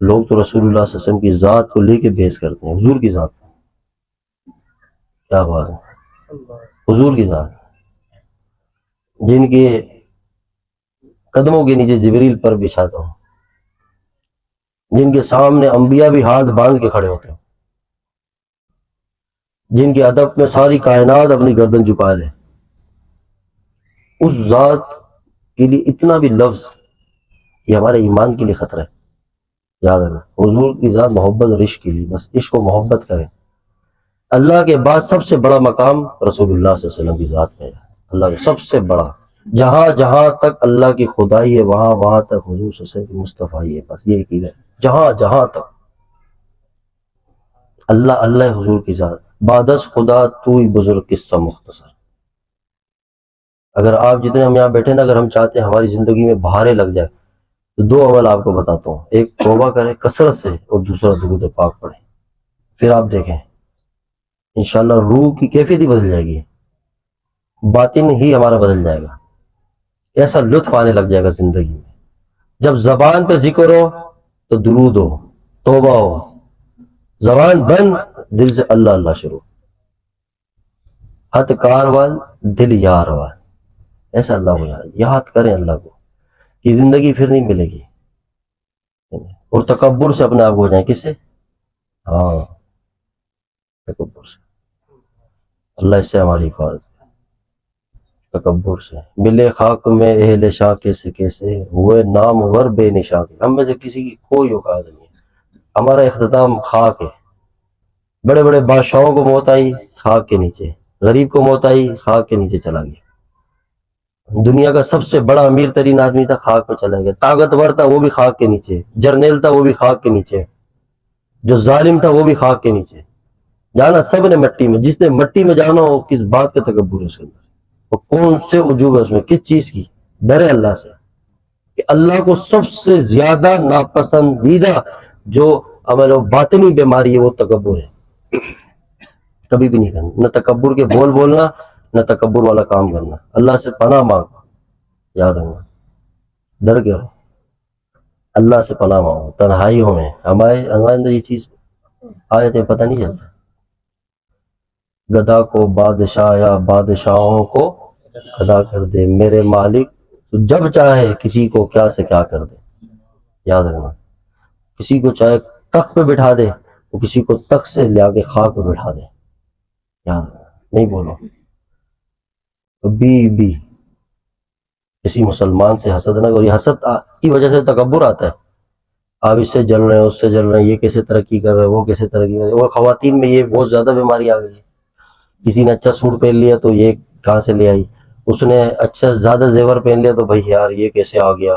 لوگ تو رسول اللہ صلی اللہ علیہ وسلم کی ذات کو لے کے بحث کرتے ہیں، حضور کی ذات، کیا بات ہے، حضور کی ذات جن کے قدموں کے نیچے جبریل پر بچھاتا ہوں، جن کے سامنے انبیاء بھی ہاتھ باندھ کے کھڑے ہوتے ہیں، جن کے ادب میں ساری کائنات اپنی گردن جھکا لے، اس ذات کے لیے اتنا بھی لفظ یہ ہمارے ایمان کے لیے خطرہ ہے. یاد رکھنا، حضور کی ذات محبت اور عشق کے لیے، بس عشق و محبت کریں. اللہ کے بعد سب سے بڑا مقام رسول اللہ صلی اللہ علیہ وسلم کی ذات میں ہے. اللہ کا سب سے بڑا، جہاں جہاں تک اللہ کی خدائی ہے وہاں وہاں تک حضور صلی اللہ علیہ وسلم کی مصطفیٰ ہے. بس یہ عقیدہ ہے، جہاں جہاں تک اللہ اللہ حضور کی ذات. بادس خدا تو ہی بزرگ قصہ مختصر. اگر آپ جتنے ہم یہاں بیٹھے نا، اگر ہم چاہتے ہیں ہماری زندگی میں بہاریں لگ جائے تو دو عمل آپ کو بتاتا ہوں. ایک توبہ کریں کثرت سے، اور دوسرا درود پاک پڑھیں. پھر آپ دیکھیں انشاءاللہ روح کی کیفیت ہی بدل جائے گی، باطن ہی ہمارا بدل جائے گا. ایسا لطف آنے لگ جائے گا زندگی میں. جب زبان پہ ذکر ہو تو درود ہو، توبہ ہو، زبان بند دل سے اللہ اللہ شروع، ہتھ کاروال دل یار وال. ایسا اللہ ہو جائے، یاد کریں اللہ کو، یہ زندگی پھر نہیں ملے گی. اور تکبر سے اپنے آپ ہو جائیں. کس سے؟ ہاں، تکبر سے. اللہ اس سے ہماری حفاظت، تکبر سے. ملے خاک میں اہل شاہ کیسے کیسے، ہوئے نامور بے نشاں کے. ہم میں سے کسی کی کوئی اوقات نہیں ہے، ہمارا اختتام خاک ہے. بڑے بڑے بادشاہوں کو موت آئی خاک کے نیچے، غریب کو موت آئی خاک کے نیچے چلا گیا. دنیا کا سب سے بڑا امیر ترین آدمی تھا، خاک میں چلا گیا. طاقتور تھا وہ بھی خاک کے نیچے، جرنیل تھا وہ بھی خاک کے نیچے، جو ظالم تھا وہ بھی خاک کے نیچے. جانا سب نے مٹی میں. جس نے مٹی میں جانا ہو، کس بات کا تکبر ہے اس کے اندر، اور کون سے عجوب ہے اس میں، کس چیز کی ڈرے اللہ سے. کہ اللہ کو سب سے زیادہ ناپسندیدہ جو عمل و باطنی بیماری ہے وہ تکبر ہے. کبھی بھی نہیں کرنا، نہ تکبر کے بول بولنا، نہ تکبر والا کام کرنا. اللہ سے پناہ مانگو، یاد رکھنا، ڈر کے رہو، اللہ سے پناہ مانگو. تنہائیوں میں ہمارے اندر یہ چیز آئے تھے، پتہ نہیں چلتا. گدا کو بادشاہ یا بادشاہوں کو گدا کر دے میرے مالک، تو جب چاہے کسی کو کیا سے کیا کر دے. یاد رکھنا، کسی کو چاہے تخت پہ بٹھا دے، وہ کسی کو تخت سے لیا کے خاک پہ بٹھا دے. یاد رکھنا، نہیں بولو کبھی بھی کسی مسلمان سے حسد نہ کرو. یہ حسد کی وجہ سے تکبر آتا ہے. آپ اس سے جل رہے ہیں، اس سے جل رہے ہیں، یہ کیسے ترقی کر رہے ہیں، وہ کیسے ترقی کر رہے ہیں. اور خواتین میں یہ بہت زیادہ بیماری آ گئی ہے. کسی نے اچھا سوٹ پہن لیا تو یہ کہاں سے لے آئی، اس نے اچھا زیادہ زیور پہن لیا تو بھائی یار یہ کیسے آ گیا.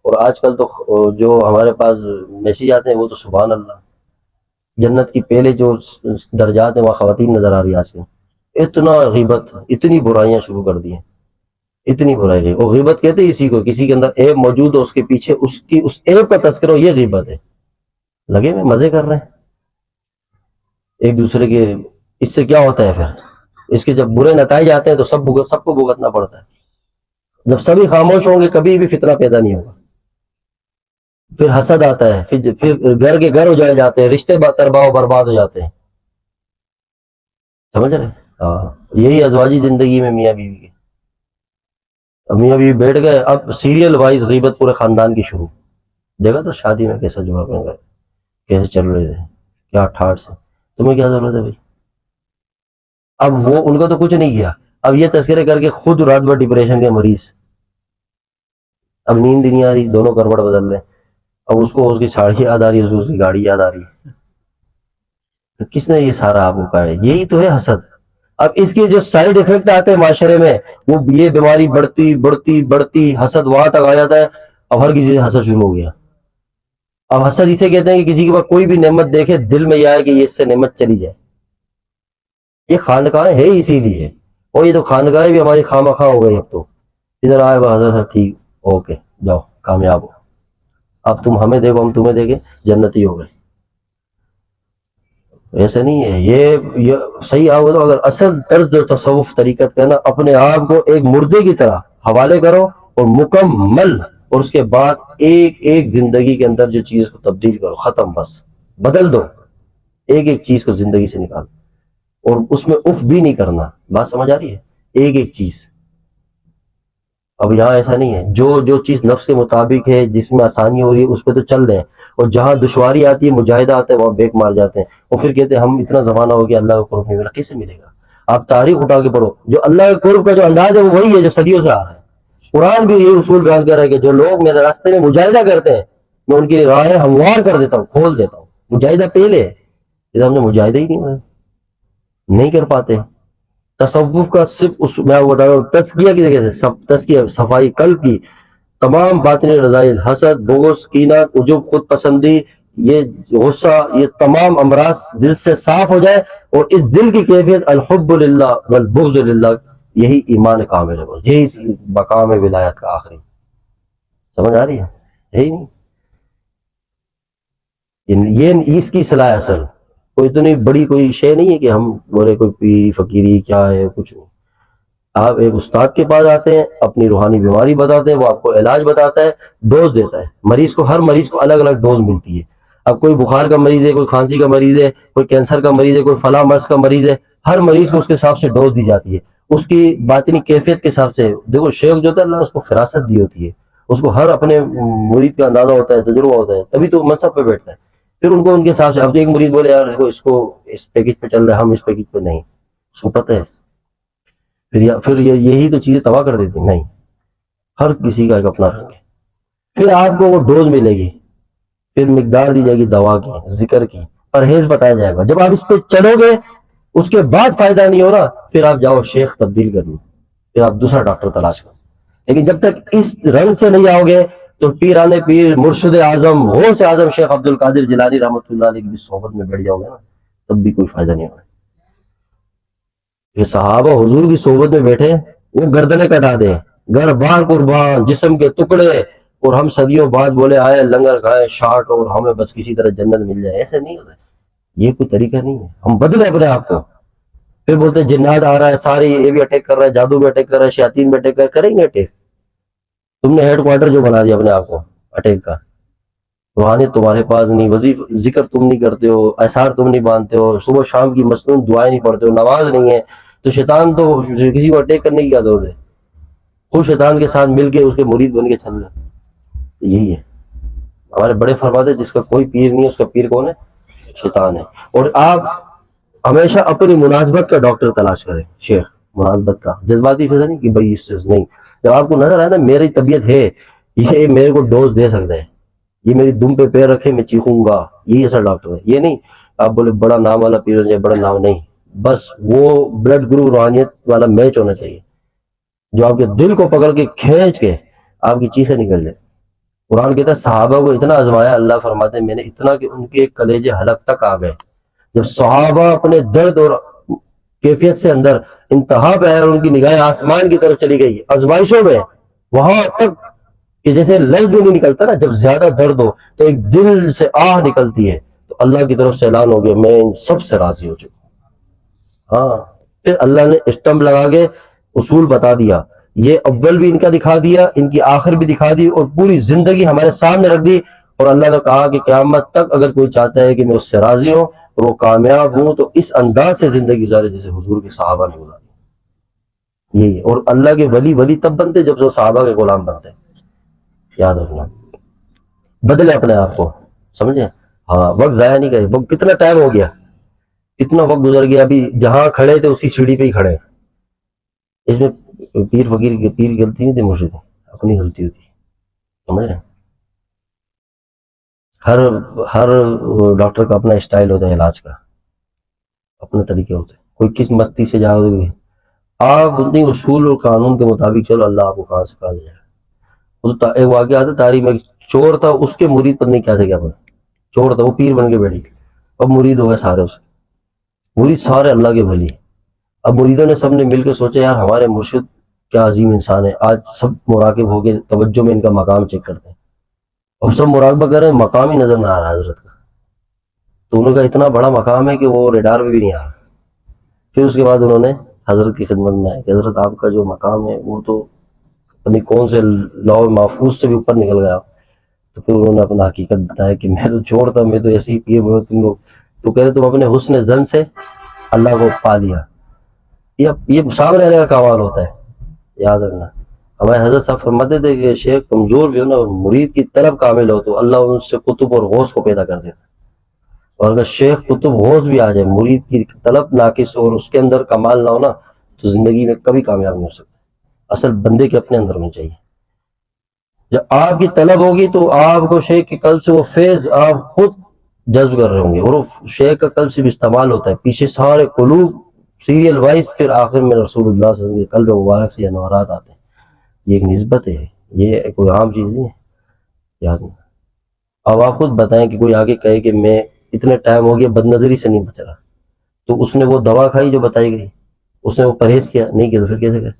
اور آج کل تو جو ہمارے پاس میسیج آتے ہیں وہ تو سبحان اللہ، جنت کی پہلے جو درجات ہیں وہاں خواتین نظر آ رہی ہے. آج کل اتنا غیبت، اتنی برائیاں شروع کر دی ہیں، اتنی برائی. اور غیبت کہتے ہیں اسی کو، کسی کے اندر عیب موجود ہو، اس کے پیچھے اس کی اس عیب کا تذکرہ ہو، یہ غیبت ہے. لگے میں مزے کر رہے ہیں ایک دوسرے کے. اس سے کیا ہوتا ہے پھر، اس کے جب برے نتائج آتے ہیں تو سب کو بھگتنا پڑتا ہے. جب سبھی خاموش ہوں گے کبھی بھی فتنہ پیدا نہیں ہوگا. پھر حسد آتا ہے، پھر گھر کے گھر اجائے جاتے ہیں، رشتے ترباہ و برباد ہو جاتے ہیں. سمجھ رہے؟ ہاں، یہی ازواجی زندگی میں میاں بیوی کے. میاں بیوی بیٹھ گئے، اب سیریل وائز غیبت پورے خاندان کی شروع. دیکھا تو شادی میں کیسا جوڑا پہن گئے، کیسے چل رہے تھے، کیا ٹھاٹ سے. تمہیں کیا ضرورت ہے بھائی. اب وہ ان کا تو کچھ نہیں کیا، اب یہ تذکرے کر کے خود رات بھر ڈپریشن کے مریض. اب نیند نہیں آ رہی، دونوں کروٹ بدل رہے. اب اس کو اس کی ساڑی یاد آ رہی ہے، اس کو اس کی گاڑی یاد آ رہی ہے. تو کس نے یہ سارا آپ کو کہا ہے؟ یہی تو ہے حسد. اب اس کے جو سائیڈ افیکٹ آتے ہیں معاشرے میں، وہ یہ بیماری بڑھتی بڑھتی بڑھتی حسد وہاں تک آ جاتا ہے. اب ہر کسی سے حسد شروع ہو گیا. اب حسد اسے کہتے ہیں کہ کسی کے پاس کوئی بھی نعمت دیکھے دل میں یہ آئے کہ یہ اس سے نعمت چلی جائے. یہ خانقاہیں ہے اسی لیے. اور یہ تو خانقاہیں بھی ہماری خواہ مخواہ ہو گئی. اب تو ادھر آئے وہ حضرت صاحب ٹھیک اوکے جاؤ کامیاب ہو، اب تم ہمیں دیکھو ہم تمہیں دیکھیں، جنتی ہو گئے. ایسا نہیں ہے. یہ صحیح آؤ تو اگر اصل طرز تصوف طریقت کا نا، اپنے آپ کو ایک مردے کی طرح حوالے کرو اور مکمل اور اس کے بعد ایک ایک زندگی کے اندر جو چیز کو تبدیل کرو، ختم، بس بدل دو، ایک ایک چیز کو زندگی سے نکال، اور اس میں اف بھی نہیں کرنا. بات سمجھ آ رہی ہے؟ ایک ایک چیز. اب یہاں ایسا نہیں ہے، جو چیز نفس کے مطابق ہے، جس میں آسانی ہو رہی ہے، اس پہ تو چل رہے ہیں، اور جہاں دشواری آتی ہے، مجاہدہ آتا ہے، وہاں بیک مار جاتے ہیں، اور پھر کہتے ہیں ہم اتنا زمانہ ہو گیا اللہ کا قرب نہیں ملا. کیسے ملے گا؟ آپ تاریخ اٹھا کے پڑھو، جو اللہ کے قرب کا جو انداز ہے وہ وہی ہے جو صدیوں سے آ رہا ہے. قرآن بھی یہ اصول بیان کر رہا ہے کہ جو لوگ میرے راستے میں مجاہدہ کرتے ہیں، میں ان کی راہیں ہموار کر دیتا ہوں، کھول دیتا ہوں. مجاہدہ پہلے ہے، جب ہم نے مجاہدہ ہی نہیں کر پاتے. تصوف کا صرف اس میں بتا رہا ہوں، تزکیہ کی جگہ سے تزکیہ، صفائی قلب کی، تمام باطنی رذائل، حسد، بغض، کینہ، عجب، خود پسندی، یہ غصہ، یہ تمام امراض دل سے صاف ہو جائے، اور اس دل کی کیفیت الحب للہ والبغض للہ، یہی ایمان کامل ہے، یہی مقام ولایت کا آخری. سمجھ آ رہی ہے؟ یہی نہیں، یہ اس کی صلاح اصل. کوئی اتنی بڑی کوئی شے نہیں ہے کہ ہم بولے کوئی پیر فقیری کیا ہے، کچھ نہیں. آپ ایک استاد کے پاس آتے ہیں، اپنی روحانی بیماری بتاتے ہیں، وہ آپ کو علاج بتاتا ہے، ڈوز دیتا ہے. مریض کو، ہر مریض کو الگ الگ ڈوز ملتی ہے. اب کوئی بخار کا مریض ہے، کوئی کھانسی کا مریض ہے، کوئی کینسر کا مریض ہے، کوئی فلاں مرض کا مریض ہے، ہر مریض کو اس کے حساب سے ڈوز دی جاتی ہے، اس کی باطنی کیفیت کے حساب سے. دیکھو شیخ جو ہوتا ہے اللہ نے اس کو فراست دی ہوتی ہے، اس کو ہر اپنے مرید کا اندازہ ہوتا ہے، تجربہ ہوتا ہے، تبھی تو منصب پہ بیٹھتا ہے. پھر ان کو ان کے حساب سے. اب ایک مریض بولے یار دیکھو اس کو اس پیکج پہ چل رہا ہے، ہم اس پیکج پہ نہیں، اس کو پتہ ہے. پھر یہی تو چیزیں تباہ کر دیتی. نہیں، ہر کسی کا ایک اپنا رنگ ہے. پھر آپ کو وہ ڈوز ملے گی، پھر مقدار دی جائے گی دوا کی، ذکر کی، پرہیز بتایا جائے گا. جب آپ اس پہ چلو گے، اس کے بعد فائدہ نہیں ہو رہا، پھر آپ جاؤ شیخ تبدیل کر لو، پھر آپ دوسرا ڈاکٹر تلاش کرو. لیکن جب تک اس رنگ سے نہیں آؤ گے تو پیران پیر، مرشد اعظم، غوث اعظم شیخ عبد القادر جیلانی رحمۃ اللہ علیہ کی بھی صحبت میں بیٹھ جاؤ گے نا، تب بھی کوئی فائدہ نہیں ہوگا. یہ صحابہ حضور کی صحبت میں بیٹھے، وہ گردنیں کٹا دیں، گھر بار قربان، جسم کے ٹکڑے، اور ہم صدیوں بعد بولے آئے لنگر کھائے شارٹ، اور ہمیں بس کسی طرح جنت مل جائے. ایسے نہیں ہوتا، یہ کوئی طریقہ نہیں ہے. ہم بدلے اپنے آپ کو. پھر بولتے ہیں جنات آ رہا ہے، ساری یہ بھی اٹیک کر رہا ہے، جادو بھی اٹیک کر رہا ہے، شیاطین بھی اٹیک کریں گے. اٹیک تم نے ہیڈ کوارٹر جو بنا دیا اپنے آپ کو اٹیک کا. روحانیت تمہارے پاس نہیں، وظیفہ ذکر تم نہیں کرتے ہو، اثار تم نہیں باندھتے ہو، صبح شام کی مصنون دعائیں نہیں پڑھتے ہو، نماز نہیں ہے، تو شیطان تو کسی کو اٹیک کرنے کی کیا ضرورت ہے؟ خود شیطان کے ساتھ مل کے اس کے مرید بن کے چل رہے. یہی ہے ہمارے بڑے فرماتے ہیں، جس کا کوئی پیر نہیں ہے اس کا پیر کون ہے؟ شیطان ہے. اور آپ ہمیشہ اپنی مناسبت کا ڈاکٹر تلاش کریں. شیخ مناسبت کا، جذباتی فضا نہیں کہ بھائی اس سے نہیں. جب آپ کو نظر آئے نا میری طبیعت ہے، یہ میرے کو ڈوز دے سکتا ہے، یہ میری دم پہ پیر رکھے میں چیخوں گا، یہی ایسا ڈاکٹر ہے. یہ نہیں آپ بولے بڑا نام والا پیر ہے، بڑا نام نہیں، بس وہ بلڈ گروپ روحانیت والا میچ ہونا چاہیے، جو آپ کے دل کو پکڑ کے کھینچ کے آپ کی چیخیں نکل جائے. قرآن کہتا ہے صحابہ کو اتنا آزمایا، اللہ فرماتے ہیں میں نے اتنا کہ ان کے کلیجے حلق تک آ گئے. جب صحابہ اپنے درد اور کیفیت سے اندر انتہا پہ آئے اور ان کی نگاہیں آسمان کی طرف چلی گئی آزمائشوں میں، وہاں تک کہ جیسے لفظ بھی نہیں نکلتا نا، جب زیادہ درد ہو تو ایک دل سے آہ نکلتی ہے، تو اللہ کی طرف سے اعلان ہو گیا میں ان سب سے راضی ہو چکا. ہاں، پھر اللہ نے اسٹمپ لگا کے اصول بتا دیا، یہ اول بھی ان کا دکھا دیا، ان کی آخر بھی دکھا دی، اور پوری زندگی ہمارے سامنے رکھ دی. اور اللہ نے کہا کہ قیامت تک اگر کوئی چاہتا ہے کہ میں اس سے راضی ہوں اور وہ کامیاب ہوں تو اس انداز سے زندگی گزارے جیسے حضور کے صحابہ نے گزاری. یہی. اور اللہ کے ولی تب بنتے جب وہ صحابہ کے غلام بنتے. یاد رکھنا، بدلے اپنے آپ کو، سمجھے؟ ہاں، وقت ضائع نہیں کرے. وقت کتنا ٹائم ہو گیا، کتنا وقت گزر گیا. ابھی جہاں کھڑے تھے اسی سیڑھی پہ ہی کھڑے. اس میں پیر فقیر کی پیر غلطی نہیں تھی، مرشد اپنی غلطی ہوتی. سمجھ رہے ہیں؟ ہر ہر ڈاکٹر کا اپنا اسٹائل ہوتا ہے، علاج کا اپنے طریقے ہوتے ہیں. کوئی کس مستی سے جاؤ گے آپ، اتنی اصول اور قانون کے مطابق چلو، اللہ آپ کو کہاں سے کہا جائے. ایک واقعہ آتا تاریخ میں، چور تھا، اس کے مرید پتہ نہیں کیا سے کیا بنا. چور تھا، وہ پیر بن کے بیٹھی، اب مرید ہو گئے سارے، اس مرید سارے اللہ کے ولی. اب مریدوں نے سب نے مل کے سوچا یار ہمارے مرشد کیا عظیم انسان ہے، آج سب مراقب ہو کے توجہ میں ان کا مقام چیک کرتے ہیں. اب سب مراقبہ کر رہے ہیں، مقام ہی نظر نہ آ رہا حضرت کا. تو انہوں کا اتنا بڑا مقام ہے کہ وہ ریڈار میں بھی نہیں آ رہا. پھر اس کے بعد انہوں نے حضرت کی خدمت میں آئے کہ حضرت آپ کا جو مقام ہے وہ تو پتہ کون سے لوح محفوظ سے بھی اوپر نکل گیا. تو پھر انہوں نے اپنا حقیقت بتایا کہ میں تو چھوڑتا ہوں، میں تو ایسے ہی پیے بولے تم لوگ. تو کہہ رہے تم اپنے حسن زن سے اللہ کو پا لیا. یہ سامنے رہنے کا کمال ہوتا ہے، یاد رکھنا. ہمارے حضرت صاحب فرماتے تھے کہ شیخ کمزور بھی ہو نا اور مرید کی طلب کامل ہو تو اللہ ان سے قطب اور غوث کو پیدا کر دیتا. اور اگر شیخ قطب غوث بھی آ جائے، مرید کی طلب ناقص اور اس کے اندر کمال نہ ہو نا، تو زندگی میں کبھی کامیاب نہیں ہو سکتا. اصل بندے کے اپنے اندر ہونا چاہیے. جب آپ کی طلب ہوگی تو آپ کو شیخ کے قلب سے وہ فیض آپ خود جذب کر رہے ہوں گے، اور وہ شیخ کا قلب سے بھی استعمال ہوتا ہے. پیچھے سارے قلوب سیریل وائز، پھر آخر میں رسول اللہ صلی اللہ علیہ وسلم کے قلب مبارک سے انوارات آتے ہیں. یہ ایک نسبت ہے، یہ کوئی عام چیز نہیں ہے. یاد نہیں. اب آپ خود بتائیں کہ کوئی آگے کہے کہ میں اتنے ٹائم ہو گیا بد نظری سے نہیں بچ رہا، تو اس نے وہ دوا کھائی جو بتائی گئی، اس نے وہ پرہیز کیا نہیں کیا، تو پھر کیسے کرے؟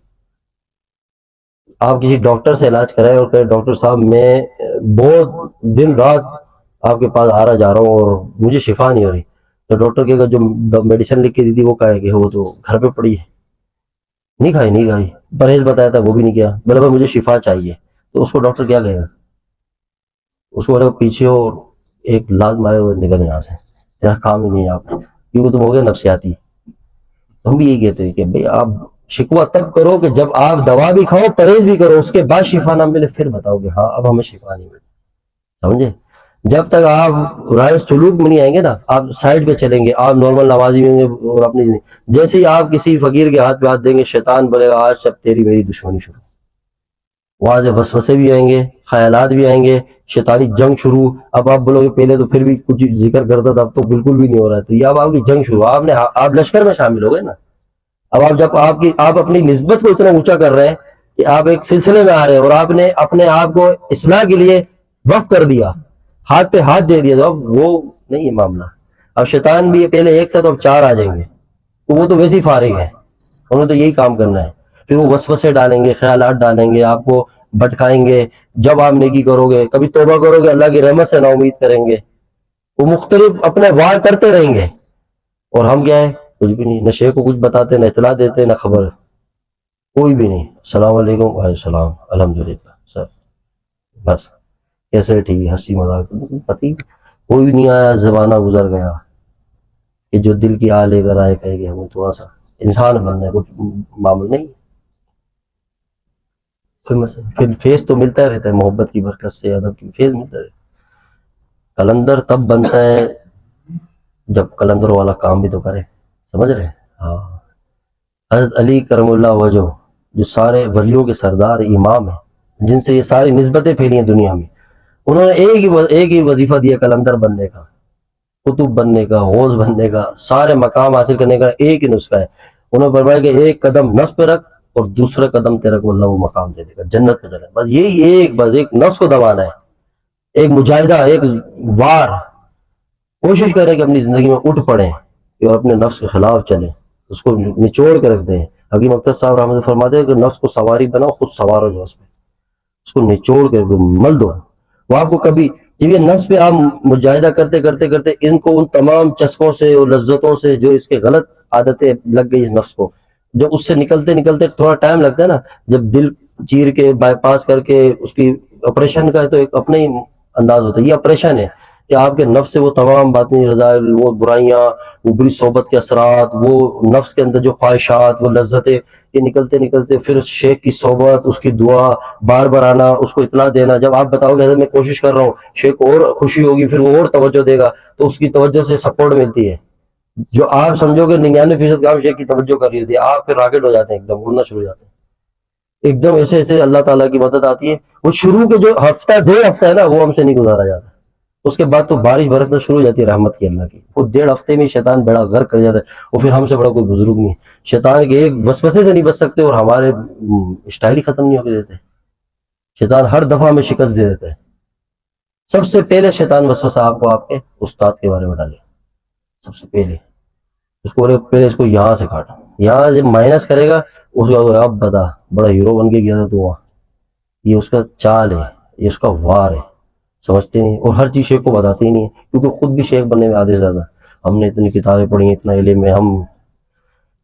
آپ کسی ڈاکٹر سے علاج کرائے اور کہے ڈاکٹر صاحب میں بہت دن رات آپ کے پاس آ رہا جا رہا ہوں اور مجھے شفا نہیں ہو رہی، تو ڈاکٹر کہے گا جو میڈیسن لکھ کے دی تھی وہ کہا ہے کہ وہ تو گھر پہ پڑی ہے، نہیں کھائی. پرہیز بتایا تھا وہ بھی نہیں کیا، بولے بھائی مجھے شفا چاہیے. تو اس کو ڈاکٹر کیا کہے گا؟ اس کو بولے پیچھے ہو ایک لاز مارے ہوئے نکل یہاں سے، تیرا کام ہی نہیں ہے آپ کو، کیونکہ تم ہو گئے نفسیاتی. ہم بھی یہی کہتے ہیں کہ بھائی آپ شکوہ تب کرو کہ جب آپ دوا بھی کھاؤ پرہیز بھی کرو، اس کے بعد شفا نہ ملے پھر بتاؤ کہ ہاں اب ہمیں شفا نہیں ملے. سمجھے؟ جب تک آپ رائے سلوک میں نہیں آئیں گے نا، آپ سائڈ پہ چلیں گے، آپ نارمل نمازی ہوں گے اور اپنی جیسے ہی آپ کسی فقیر کے ہاتھ پہ ہاتھ دیں گے، شیطان بولے گا آج سب تیری میری دشمنی شروع. وہاں سے وسوسے بھی آئیں گے، خیالات بھی آئیں گے، شیطانی جنگ شروع. اب آپ بولو گے پہلے تو پھر بھی کچھ ذکر کرتا تھا، اب تو بالکل بھی نہیں ہو رہا ہے، تو یہ اب آپ کی جنگ شروع. آپ لشکر میں شامل ہو گئے نا. اب آپ جب آپ اپنی نسبت کو اتنا اونچا کر رہے ہیں کہ آپ ایک سلسلے میں آ رہے ہیں اور آپ نے اپنے آپ کو اصلاح کے لیے وقف کر دیا، ہاتھ پہ ہاتھ دے دیا، تو اب وہ نہیں ہے معاملہ. اب شیطان بھی پہلے ایک تھا تو اب 4 آ جائیں گے، تو وہ تو ویسے ہی فارغ ہے، انہیں تو یہی کام کرنا ہے. پھر وہ وسوسے ڈالیں گے، خیالات ڈالیں گے، آپ کو بھٹکائیں گے. جب آپ نیکی کرو گے، کبھی توبہ کرو گے، اللہ کی رحمت سے نا امید کریں گے، وہ مختلف اپنے وار کرتے رہیں گے. اور ہم کیا ہے؟ کچھ بھی نہیں، نہ شیخ کو کچھ بتاتے، نہ اطلاع دیتے، نہ خبر، کوئی بھی نہیں. السلام علیکم، وعلیکم السلام، الحمدللہ سر، بس کیسے ٹھیک ہے، ہنسی مذاق پتی کوئی بھی نہیں آیا. زمانہ گزر گیا کہ جو دل کی آ لے کر آئے کہے کہ ہمیں تھوڑا سا انسان بننا ہے، کچھ معمول نہیں. پھر فیض تو ملتا رہتا ہے، محبت کی برکت سے ادب کی فیض ملتا رہتا ہے. کلندر تب بنتا ہے جب کلندر والا کام بھی تو کرے. سمجھ رہے ہیں؟ ہاں. حضرت علی کرم اللہ وجہ جو سارے ولیوں کے سردار امام ہیں، جن سے یہ ساری نسبتیں پھیلی ہیں دنیا میں، انہوں نے ایک ہی وظیفہ دیا کلندر بننے کا، قطب بننے کا، غوث بننے کا، سارے مقام حاصل کرنے کا ایک ہی نسخہ ہے. انہوں نے فرمایا کہ ایک قدم نفس پہ رکھ اور دوسرا قدم تیرے کو اللہ وہ مقام دے دے گا، جنت پہ چلے. بس یہی بس ایک نفس کو دبانا ہے، ایک مجاہدہ، ایک وار. کوشش کریں کہ اپنی زندگی میں اٹھ پڑیں اور اپنے نفس کے خلاف چلیں، اس کو نچوڑ کے رکھ دیں. حکیم اختر صاحب رحمۃ اللہ فرماتے ہیں کہ نفس کو سواری بناؤ، خود سوارو جو اس کو نچوڑ کے دو، مل دو. وہ آپ کو کبھی یہ نفس پہ آپ مجاہدہ کرتے کرتے کرتے ان کو ان تمام چسکوں سے اور لذتوں سے جو اس کے غلط عادتیں لگ گئی اس نفس کو، جب اس سے نکلتے نکلتے تھوڑا ٹائم لگتا ہے نا، جب دل چیر کے بائی پاس کر کے اس کی آپریشن کا تو ایک اپنا ہی انداز ہوتا ہے. یہ آپریشن ہے کہ آپ کے نفس سے وہ تمام باتیں، رضائل، وہ برائیاں، وہ بری صحبت کے اثرات، وہ نفس کے اندر جو خواہشات، وہ لذتیں، یہ نکلتے نکلتے پھر شیخ کی صحبت، اس کی دعا، بار بار آنا، اس کو اطلاع دینا. جب آپ بتاؤ گے میں کوشش کر رہا ہوں، شیخ کو اور خوشی ہوگی، پھر وہ اور توجہ دے گا، تو اس کی توجہ سے سپورٹ ملتی ہے. جو آپ سمجھو گے 99% کام شیخ کی توجہ کر رہی ہوتی ہے، آپ پھر راکٹ ہو جاتے ہیں، ایک دم اڑنا شروع ہو جاتے ہیں، ایک دم ایسے ایسے اللہ تعالیٰ کی مدد آتی ہے. وہ شروع کے جو ہفتہ 1.5 ہفتہ ہے نا، وہ ہم سے نہیں گزارا جاتا. اس کے بعد تو بارش برسنا شروع ہو جاتی ہے رحمت کی اللہ کی. وہ 1.5 ہفتے میں شیطان بڑا غرق کر جاتا ہے، اور پھر ہم سے بڑا کوئی بزرگ نہیں. شیطان کے ایک وسوسے سے نہیں بچ سکتے اور ہمارے اسٹائل ہی ختم نہیں ہونے دیتے. شیطان ہر دفعہ میں شکست دے دیتا ہے. سب سے پہلے شیطان وسوسہ آپ کو آپ کے استاد کے بارے میں ڈالے. سب سے پہلے اس کو پہلے اس کو یہاں سے کاٹا، یہاں جب مائنس کرے گا اس کو اب بتا بڑا ہیرو بن کے گیا تھا تو وہاں. یہ اس کا چال ہے، یہ اس کا وار ہے. سمجھتے نہیں، اور ہر چیز شیخ کو بتاتے ہی نہیں ہے، کیونکہ خود بھی شیخ بننے میں آدھے زیادہ ہم نے اتنی کتابیں پڑھی، اتنا علم ہے، ہم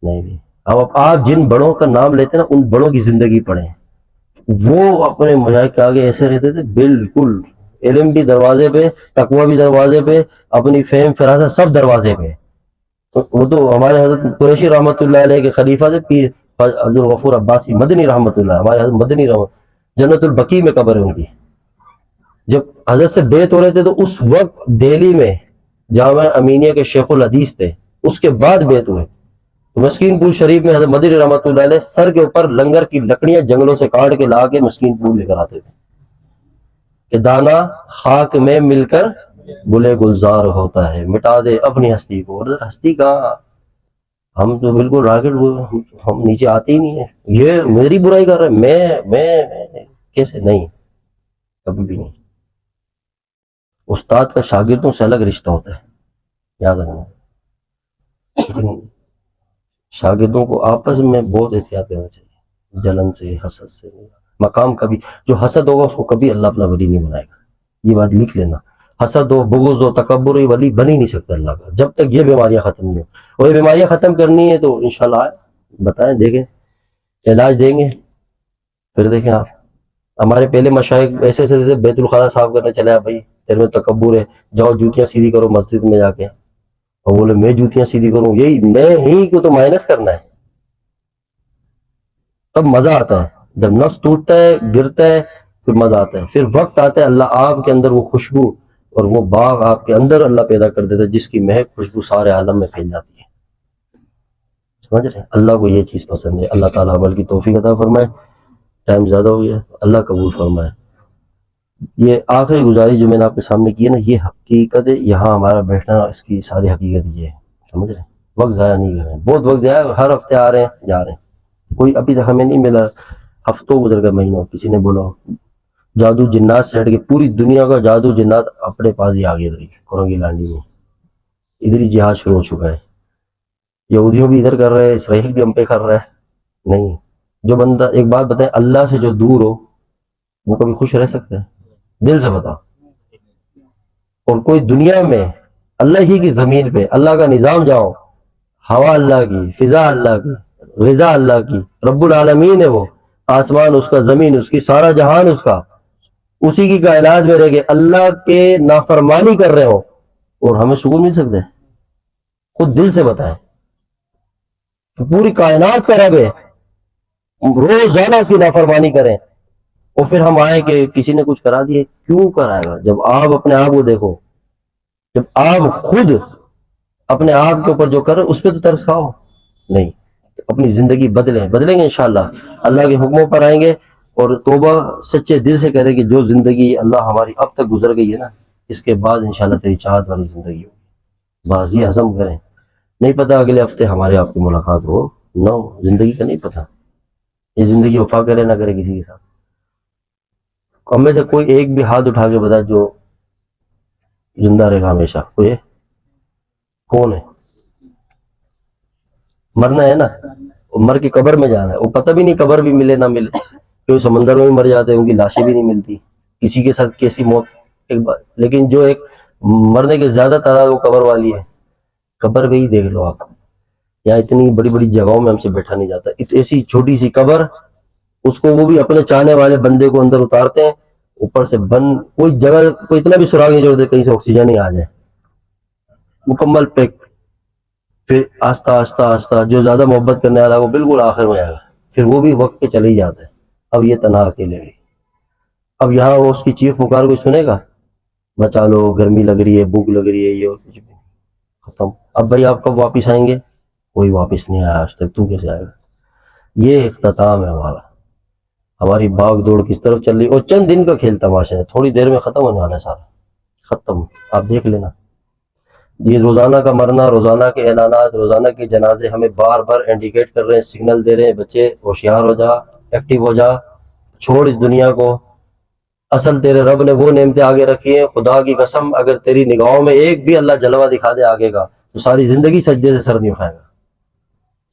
نہیں. اب آپ جن بڑوں کا نام لیتے ہیں نا، ان بڑوں کی زندگی پڑھیں. وہ اپنے مشائخ کے آگے ایسے رہتے تھے بالکل، علم بھی دروازے پہ، تقوی بھی دروازے پہ، اپنی فہم فراست سب دروازے پہ. وہ تو ہمارے حضرت قریشی رحمۃ اللہ علیہ کے خلیفہ تھے، پیر عبد الغفور عباسی مدنی رحمۃ اللہ، ہمارے حضرت مدنی رحمۃ، جنت البقیع میں قبر ہے ان کی. جب حضرت سے بیعت ہو رہے تھے تو اس وقت دہلی میں جامعہ امینیہ کے شیخ الحدیث تھے، اس کے بعد بیعت ہوئے. مسکین پور شریف میں حضرت مدنی رحمۃ اللہ علیہ سر کے اوپر لنگر کی لکڑیاں جنگلوں سے کاٹ کے لا کے مسکین پور لے کر آتے تھے کہ دانا خاک میں مل کر گلے گلزار ہوتا ہے، مٹا دے اپنی ہستی کو. اور ہستی کہاں، ہم تو بالکل راکٹ، ہم نیچے آتے ہی نہیں ہے. یہ میری برائی کر رہے ہیں، میں کیسے؟ نہیں، کبھی بھی نہیں. استاد کا شاگردوں سے الگ رشتہ ہوتا ہے، یاد رکھنا. لیکن شاگردوں کو آپس میں بہت احتیاط کرنا چاہیے، جلن سے، حسد سے. مقام کبھی، جو حسد ہوگا اس کو کبھی اللہ اپنا ولی نہیں بنائے گا، یہ بات لکھ لینا. حسد ہو، بغض ہو، تکبر ہو، ولی بن ہی نہیں سکتا اللہ کا جب تک یہ بیماریاں ختم نہیں ہو. اور یہ بیماریاں ختم کرنی ہے تو انشاءاللہ بتائیں، دیکھیں، علاج دیں گے. پھر دیکھیں آپ، ہمارے پہلے مشائخ ایسے ایسے تھے، بیت الخلا صاف کرنے چلے بھائی تیرے میں تکبر ہے، جاؤ جوتیاں سیدھی کرو مسجد میں جا کے. اور بولے میں جوتیاں سیدھی کروں، یہی میں ہی کو تو مائنس کرنا ہے. تب مزہ آتا ہے جب نفس ٹوٹتا ہے، گرتا ہے، پھر مزہ آتا ہے. پھر وقت آتا ہے اللہ آپ کے اندر وہ خوشبو اور وہ باغ آپ کے اندر اللہ پیدا کر دیتا ہے جس کی مہک خوشبو سارے عالم میں پھیل جاتی ہے. سمجھ رہے ہیں؟ اللہ کو یہ چیز پسند ہے. اللہ تعالیٰ عمل کی توفیق عطا فرمائے. ٹائم زیادہ ہو گیا، اللہ قبول فرمائے. یہ آخری گزارش جو میں نے آپ کے سامنے کی ہے نا، یہ حقیقت ہے. یہاں ہمارا بیٹھنا اس کی ساری حقیقت یہ ہے. سمجھ رہے ہیں؟ وقت ضائع نہیں کر رہے ہیں، بہت وقت ضائع، ہر ہفتے آ رہے ہیں جا رہے ہیں. کوئی ابھی تک ہمیں نہیں ملا، ہفتوں گزر گئے، مہینوں. کسی نے بولا جادو جنات سے ہٹ کے پوری دنیا کا جادو جنات اپنے پاس ہی آگے ادھر کرنگی لانڈی میں ادھر ہی جہاد شروع ہو چکا ہے. یہودیوں بھی ادھر کر رہے ہیں، اسرائیل بھی ہم پہ کر رہا ہے. نہیں، جو بندہ، ایک بات بتائیں، اللہ سے جو دور ہو وہ کبھی خوش رہ سکتا ہے؟ دل سے بتاؤ. اور کوئی دنیا میں اللہ ہی کی زمین پہ اللہ کا نظام جاؤ، ہوا اللہ کی، فضا اللہ کی، غذا اللہ کی، رب العالمین ہے وہ، آسمان اس کا، زمین اس کی، سارا جہان اس کا، اسی کی کائنات میں رہ کے اللہ کے نافرمانی کر رہے ہو اور ہمیں سکون مل سکتا ہے؟ خود دل سے بتائیں کہ پوری کائنات کا رب ہے، روزانہ اس کی نافرمانی کریں اور پھر ہم آئے کہ کسی نے کچھ کرا دیے. کیوں کرائے گا؟ جب آپ اپنے آپ کو دیکھو، جب آپ خود اپنے آپ کے اوپر جو کر رہے اس پہ تو ترس کھاؤ. نہیں، اپنی زندگی بدلیں گے انشاءاللہ، اللہ کے حکموں پر آئیں گے اور توبہ سچے دل سے کریں کہ جو زندگی اللہ ہماری اب تک گزر گئی ہے نا، اس کے بعد انشاءاللہ تیری چاہت والی زندگی ہوگی. بس یہ عزم کریں. نہیں پتہ اگلے ہفتے ہمارے آپ کی ملاقات ہو نہ ہو، زندگی کا نہیں پتہ، یہ زندگی وفا کرے نہ کرے کسی کے ساتھ. ہم میں سے کوئی ایک بھی ہاتھ اٹھا کے بتا جو زندہ رہے گا ہمیشہ؟ کوئی ہے؟ کون ہے؟ مرنا ہے نا، مر کے قبر میں جانا ہے. وہ پتہ بھی نہیں قبر بھی ملے نہ ملے، کوئی سمندر میں بھی مر جاتے ہیں، ان کی لاشیں بھی نہیں ملتی. کسی کے ساتھ کیسی موت ایک بار. لیکن جو ایک مرنے کے زیادہ تعداد وہ قبر والی ہے. قبر بھی دیکھ لو آپ، یہاں اتنی بڑی بڑی جگہوں میں ہم سے بیٹھا نہیں جاتا. ایسی چھوٹی سی قبر، اس کو وہ بھی اپنے چاہنے والے بندے کو اندر اتارتے ہیں، اوپر سے بند، کوئی جگہ کوئی اتنا بھی سراغ نہیں چھوڑتے کہیں سے آکسیجن ہی آ جائے، مکمل پیک. پھر آہستہ آہستہ آہستہ جو زیادہ محبت کرنے والا ہے وہ بالکل آخر میں آئے گا، پھر وہ بھی وقت پہ چلے ہی جاتا ہے. اب یہ تنہا اکیلے گئی. اب یہاں وہ اس کی چیخ پکار کوئی سنے گا؟ بچا لو، گرمی لگ رہی ہے، بھوک لگ رہی ہے، یہ اور کچھ بھی ختم. اب بھائی آپ کب واپس آئیں گے؟ کوئی واپس نہیں آیا آج تک، تو کیسے آئے گا؟ یہ اختتام ہے ہمارا. ہماری بھاگ دوڑ کس طرف چل رہی، اور چند دن کا کھیل تماشا ہے، تھوڑی دیر میں ختم ہونے والا ہے سارا. ختم، آپ دیکھ لینا. یہ روزانہ کا مرنا، روزانہ کے اعلانات، روزانہ کے جنازے ہمیں بار بار انڈیکیٹ کر رہے ہیں، سگنل دے رہے ہیں، بچے ہوشیار ہو جا، ایکٹیو ہو جا، چھوڑ اس دنیا کو. اصل تیرے رب نے وہ نعمتیں آگے رکھی ہیں، خدا کی قسم اگر تیری نگاہوں میں ایک بھی اللہ جلوہ دکھا دے آگے کا تو ساری زندگی سجدے سے سر نہیں اٹھائے گا،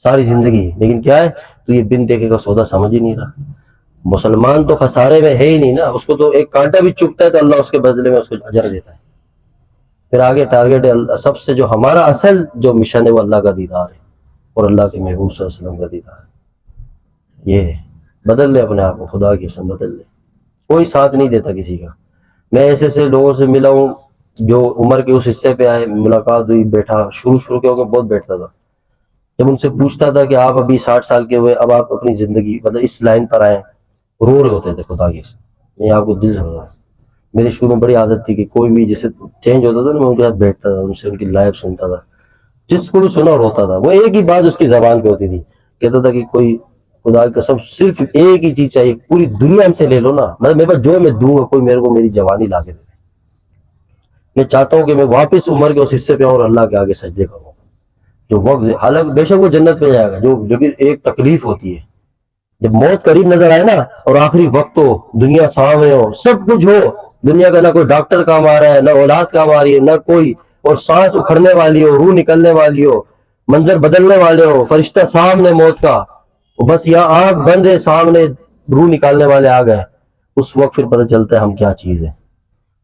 ساری زندگی. لیکن کیا ہے، تو یہ بن دیکھے کا سودا سمجھ ہی نہیں رہا. مسلمان تو خسارے میں ہے ہی نہیں نا، اس کو تو ایک کانٹا بھی چکتا ہے تو اللہ اس کے بدلے میں اس کو اجر دیتا ہے. پھر آگے ٹارگیٹ ہے سب سے، جو ہمارا اصل جو مشن ہے وہ اللہ کا دیدار ہے اور اللہ کے محبوب صلی اللہ علیہ وسلم کا دیدار ہے. یہ ہے بدل لے اپنے آپ کو، خدا کی قسم بدل لے. کوئی ساتھ نہیں دیتا کسی کا. میں ایسے ایسے لوگوں سے ملا ہوں جو عمر کے اس حصے پہ آئے، ملاقات ہوئی، بیٹھا، شروع کے وقت بہت بیٹھتا تھا. جب ان سے پوچھتا تھا کہ آپ ابھی 60 سال کے ہوئے، اب آپ اپنی زندگی مطلب اس لائن پر آئے، رو رہے ہوتے تھے خدا کی قسم. میں آپ کو دل سے بتا، میری شروع میں بڑی عادت تھی کہ کوئی بھی جیسے چینج ہوتا تھا نا، میں ان کے ساتھ بیٹھتا تھا، ان سے ان کی لائف سنتا تھا. جس کو بھی سنا روتا تھا. وہ ایک ہی بات اس کی زبان پہ ہوتی تھی، کہتا تھا کہ کوئی خدا کی قسم صرف ایک ہی چیز چاہیے، پوری دنیا ہم سے لے لو نا، مطلب میرے پاس جو میں دوں گا، کوئی میرے کو میری جوانی لا کے دے. میں چاہتا ہوں کہ میں واپس عمر کے اس حصے پہ آؤں اور اللہ کے آگے سجدے کروں. جو وقت حالانکہ بے شک وہ جنت پہ جائے گا، جو لیکن ایک تکلیف ہوتی ہے جب موت قریب نظر آئے نا، اور آخری وقت ہو، دنیا سامنے ہو، سب کچھ ہو، دنیا کا نہ کوئی ڈاکٹر کام آ رہا ہے، نہ اولاد کام آ رہی ہے، نہ کوئی، اور سانس اکھڑنے والی ہو، روح نکلنے والی ہو، منظر بدلنے والے ہو، فرشتہ سامنے موت کا، بس یہاں آنکھ بند ہے، سامنے روح نکالنے والے آ گئے. اس وقت پھر پتہ چلتا ہے ہم کیا چیز ہے.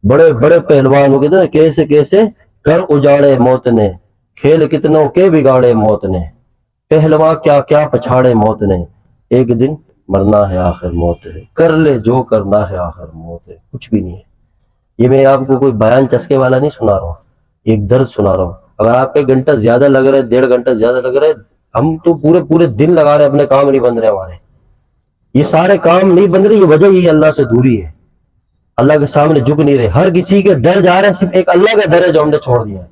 بڑے بڑے پہلوان ہو کہتے ہیں کیسے کیسے کر اجاڑے موت نے، کھیل کتنوں کے بگاڑے موت نے، پہلوا کیا کیا پچھاڑے موت نے، ایک دن مرنا ہے آخر موت ہے، کر لے جو کرنا ہے آخر موت ہے. کچھ بھی نہیں ہے. یہ میں آپ کو کوئی بیان چسکے والا نہیں سنا رہا ہوں، ایک درد سنا رہا ہوں. اگر آپ کا 1 گھنٹہ زیادہ لگ رہا ہے، 1.5 گھنٹہ زیادہ لگ رہا ہے، ہم تو پورے پورے دن لگا رہے ہیں، اپنے کام نہیں بن رہے ہمارے. یہ سارے کام نہیں بن رہے، یہ وجہ یہ اللہ سے دوری ہے. اللہ کے سامنے جھک نہیں رہے. ہر کسی کے در جا رہے ہیں، صرف ایک اللہ کا در ہے جو ہم نے چھوڑ دیا ہے.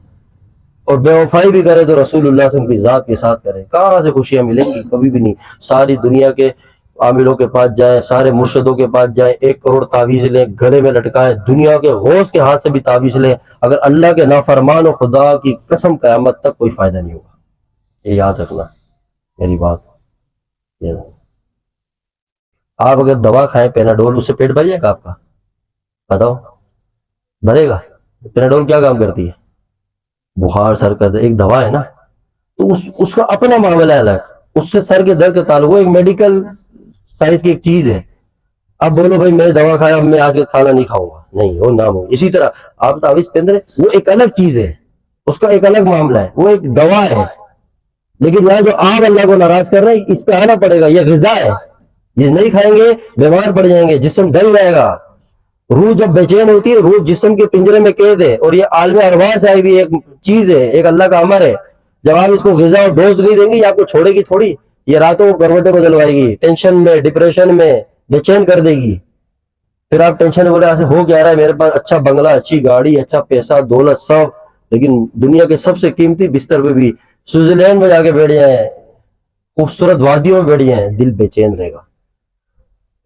اور بے وفائی بھی کرے تو رسول اللہ صلی اللہ علیہ وسلم کی ذات کے ساتھ کرے. کہاں سے خوشیاں ملیں گی؟ کبھی بھی نہیں. ساری دنیا کے عاملوں کے پاس جائیں، سارے مرشدوں کے پاس جائیں، 1 کروڑ تعویذ لیں، گلے میں لٹکائیں، دنیا کے غوث کے ہاتھ سے بھی تعویذ لیں، اگر اللہ کے نافرمان و خدا کی قسم قیامت تک کوئی فائدہ نہیں ہوگا. یہ یاد رکھنا میری بات. آپ اگر دوا کھائیں پیناڈول، اس سے پیٹ بھر جائے گا آپ کا؟ بتاؤ بھرے گا؟ پیناڈول کیا کام کرتی ہے؟ بخار سر کا ایک دوا ہے نا، تو اس کا اپنا معاملہ ہے الگ. اس سے سر کے درد کا تعلق، وہ ایک میڈیکل سائنس کی ایک چیز ہے. اب بولو بھائی میں دوا کھایا، اب میں آج کا کھانا نہیں کھاؤں گا، نہیں، وہ نام ہو. اسی طرح آپ تعویذ پہن رہے، وہ ایک الگ چیز ہے، اس کا ایک الگ معاملہ ہے، وہ ایک دوا ہے. لیکن یہاں جو آپ اللہ کو ناراض کر رہے ہیں، اس پہ آنا پڑے گا. یہ غذا ہے، یہ نہیں کھائیں گے بیمار پڑ جائیں گے، جسم ڈل جائے گا. روح جب بے چین ہوتی ہے، روح جسم کے پنجرے میں قید ہے، اور یہ عالم ارواح سے آئی ہوئی ایک چیز ہے، ایک اللہ کا امر ہے. جب آپ اس کو غذا اور ڈوز نہیں دیں گے، یہ آپ کو چھوڑے گی تھوڑی. یہ راتوں کو کروٹیں بدلوائے گی، ٹینشن میں، ڈپریشن میں بے چین کر دے گی. پھر آپ ٹینشن میں بولے ایسے ہو کیا رہا ہے، میرے پاس اچھا بنگلہ، اچھی گاڑی، اچھا پیسہ، دولت، سب، لیکن دنیا کے سب سے قیمتی بستر پہ بھی سوئٹزرلینڈ میں جا کے بیٹھ جائیں، خوبصورت وادیوں میں بیٹھ جائیں، دل بے چین رہے گا.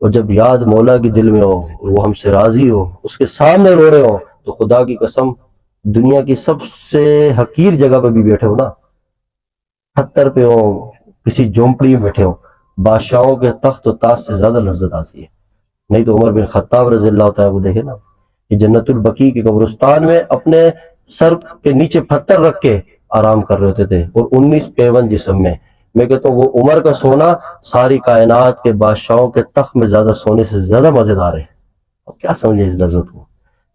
اور جب یاد مولا کی دل میں ہو، وہ ہم سے راضی ہو، اس کے سامنے رو رہے ہو، تو خدا کی قسم دنیا کی سب سے حقیر جگہ پہ بھی بیٹھے ہو نا، پتھر پہ ہو، کسی جھونپڑی میں بیٹھے ہو، بادشاہوں کے تخت و تاج سے زیادہ لذت آتی ہے. نہیں تو عمر بن خطاب رضی اللہ تعالیٰ کو دیکھے نا، کہ جنت البقیع کے قبرستان میں اپنے سر کے نیچے پتھر رکھ کے آرام کر رہے ہوتے تھے، اور 19 پیون جسم میں. میں کہتا ہوں وہ عمر کا سونا ساری کائنات کے بادشاہوں کے تخت میں زیادہ سونے سے زیادہ مزیدار ہے. اب کیا سمجھے اس لذت کو؟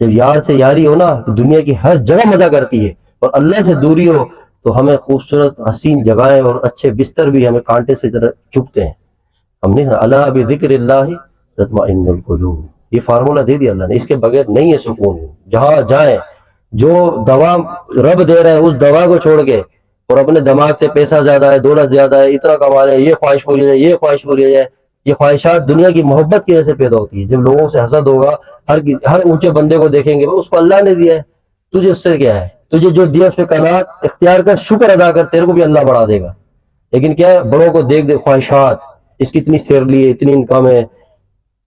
جب یار سے یاری ہو نا، تو دنیا کی ہر جگہ مزہ کرتی ہے، اور اللہ سے دوری ہو تو ہمیں خوبصورت حسین جگہیں اور اچھے بستر بھی ہمیں کانٹے سے طرح چبھتے ہیں. ہم نہیں، اللہ بذکر اللہ تطمئن القلوب، یہ فارمولہ دے دیا اللہ نے، اس کے بغیر نہیں ہے سکون. جہاں جائیں، جو دوا رب دے رہا ہے اس دوا کو چھوڑ کے، اور اپنے دماغ سے پیسہ زیادہ ہے، دولت زیادہ ہے، اتنا کما رہے ہیں، یہ خواہش پوری ہو جائے، یہ خواہش پوری ہو جائے. یہ خواہشات دنیا کی محبت کی وجہ سے پیدا ہوتی ہے. جب لوگوں سے حسد ہوگا، ہر اونچے بندے کو دیکھیں گے، اس کو اللہ نے دیا ہے، تجھے اس سے کیا ہے؟ تجھے جو دیا اس پہ قناعت اختیار کر، شکر ادا کر، تیرے کو بھی اللہ بڑھا دے گا. لیکن کیا ہے، بڑوں کو دیکھ دیکھ خواہشات، اس کی اتنی سیلری ہے، اتنی انکم ہے،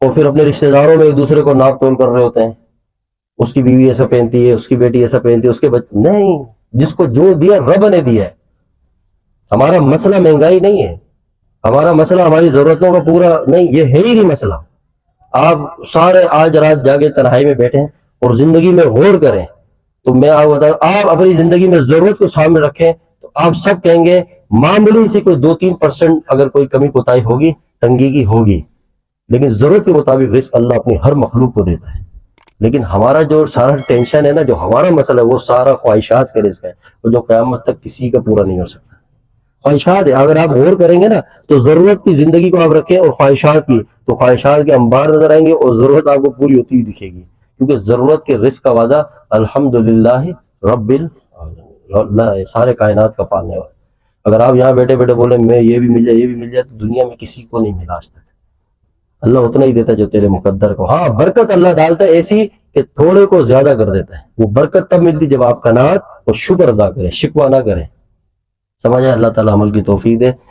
اور پھر اپنے رشتہ داروں میں ایک دوسرے کو ناپ تول کر رہے ہوتے ہیں. اس کی بیوی ایسا پہنتی ہے، اس کی بیٹی ایسا پہنتی ہے، اس کے بچے نہیں. جس کو جو دیا رب نے دیا ہے. ہمارا مسئلہ مہنگائی نہیں ہے، ہمارا مسئلہ ہماری ضرورتوں کا پورا نہیں، یہ ہے ہی نہیں مسئلہ. آپ سارے آج رات جاگے تنہائی میں بیٹھیں اور زندگی میں غور کریں، تو میں آپ بتاؤں، آپ اپنی زندگی میں ضرورت کو سامنے رکھیں تو آپ سب کہیں گے معمولی سے کوئی 2-3% اگر کوئی کمی کوتاہی ہوگی، تنگی کی ہوگی، لیکن ضرورت کے مطابق رزق اللہ اپنی ہر مخلوق کو دیتا ہے. لیکن ہمارا جو سارا ٹینشن ہے نا، جو ہمارا مسئلہ ہے، وہ سارا خواہشات کا رزق ہے، اور جو قیامت تک کسی کا پورا نہیں ہو سکتا. خواہشات ہے. اگر آپ غور کریں گے نا تو ضرورت کی زندگی کو آپ رکھیں اور خواہشات کی، تو خواہشات کے انبار نظر آئیں گے اور ضرورت آپ کو پوری ہوتی ہوئی دکھے گی. کیونکہ ضرورت کے رزق کا وعدہ الحمدللہ رب اللہ سارے کائنات کا پالنے والا. اگر آپ یہاں بیٹھے بیٹھے بولیں میں یہ بھی مل جائے یہ بھی مل جائے، تو دنیا میں کسی کو نہیں ملا آج تک. اللہ اتنا ہی دیتا ہے جو تیرے مقدر کو. ہاں برکت اللہ ڈالتا ہے ایسی کہ تھوڑے کو زیادہ کر دیتا ہے. وہ برکت تب ملتی جب آپ قناعت اور شکر ادا کریں، شکوہ نہ کریں. سمجھے؟ اللہ تعالیٰ عمل کی توفیق دے.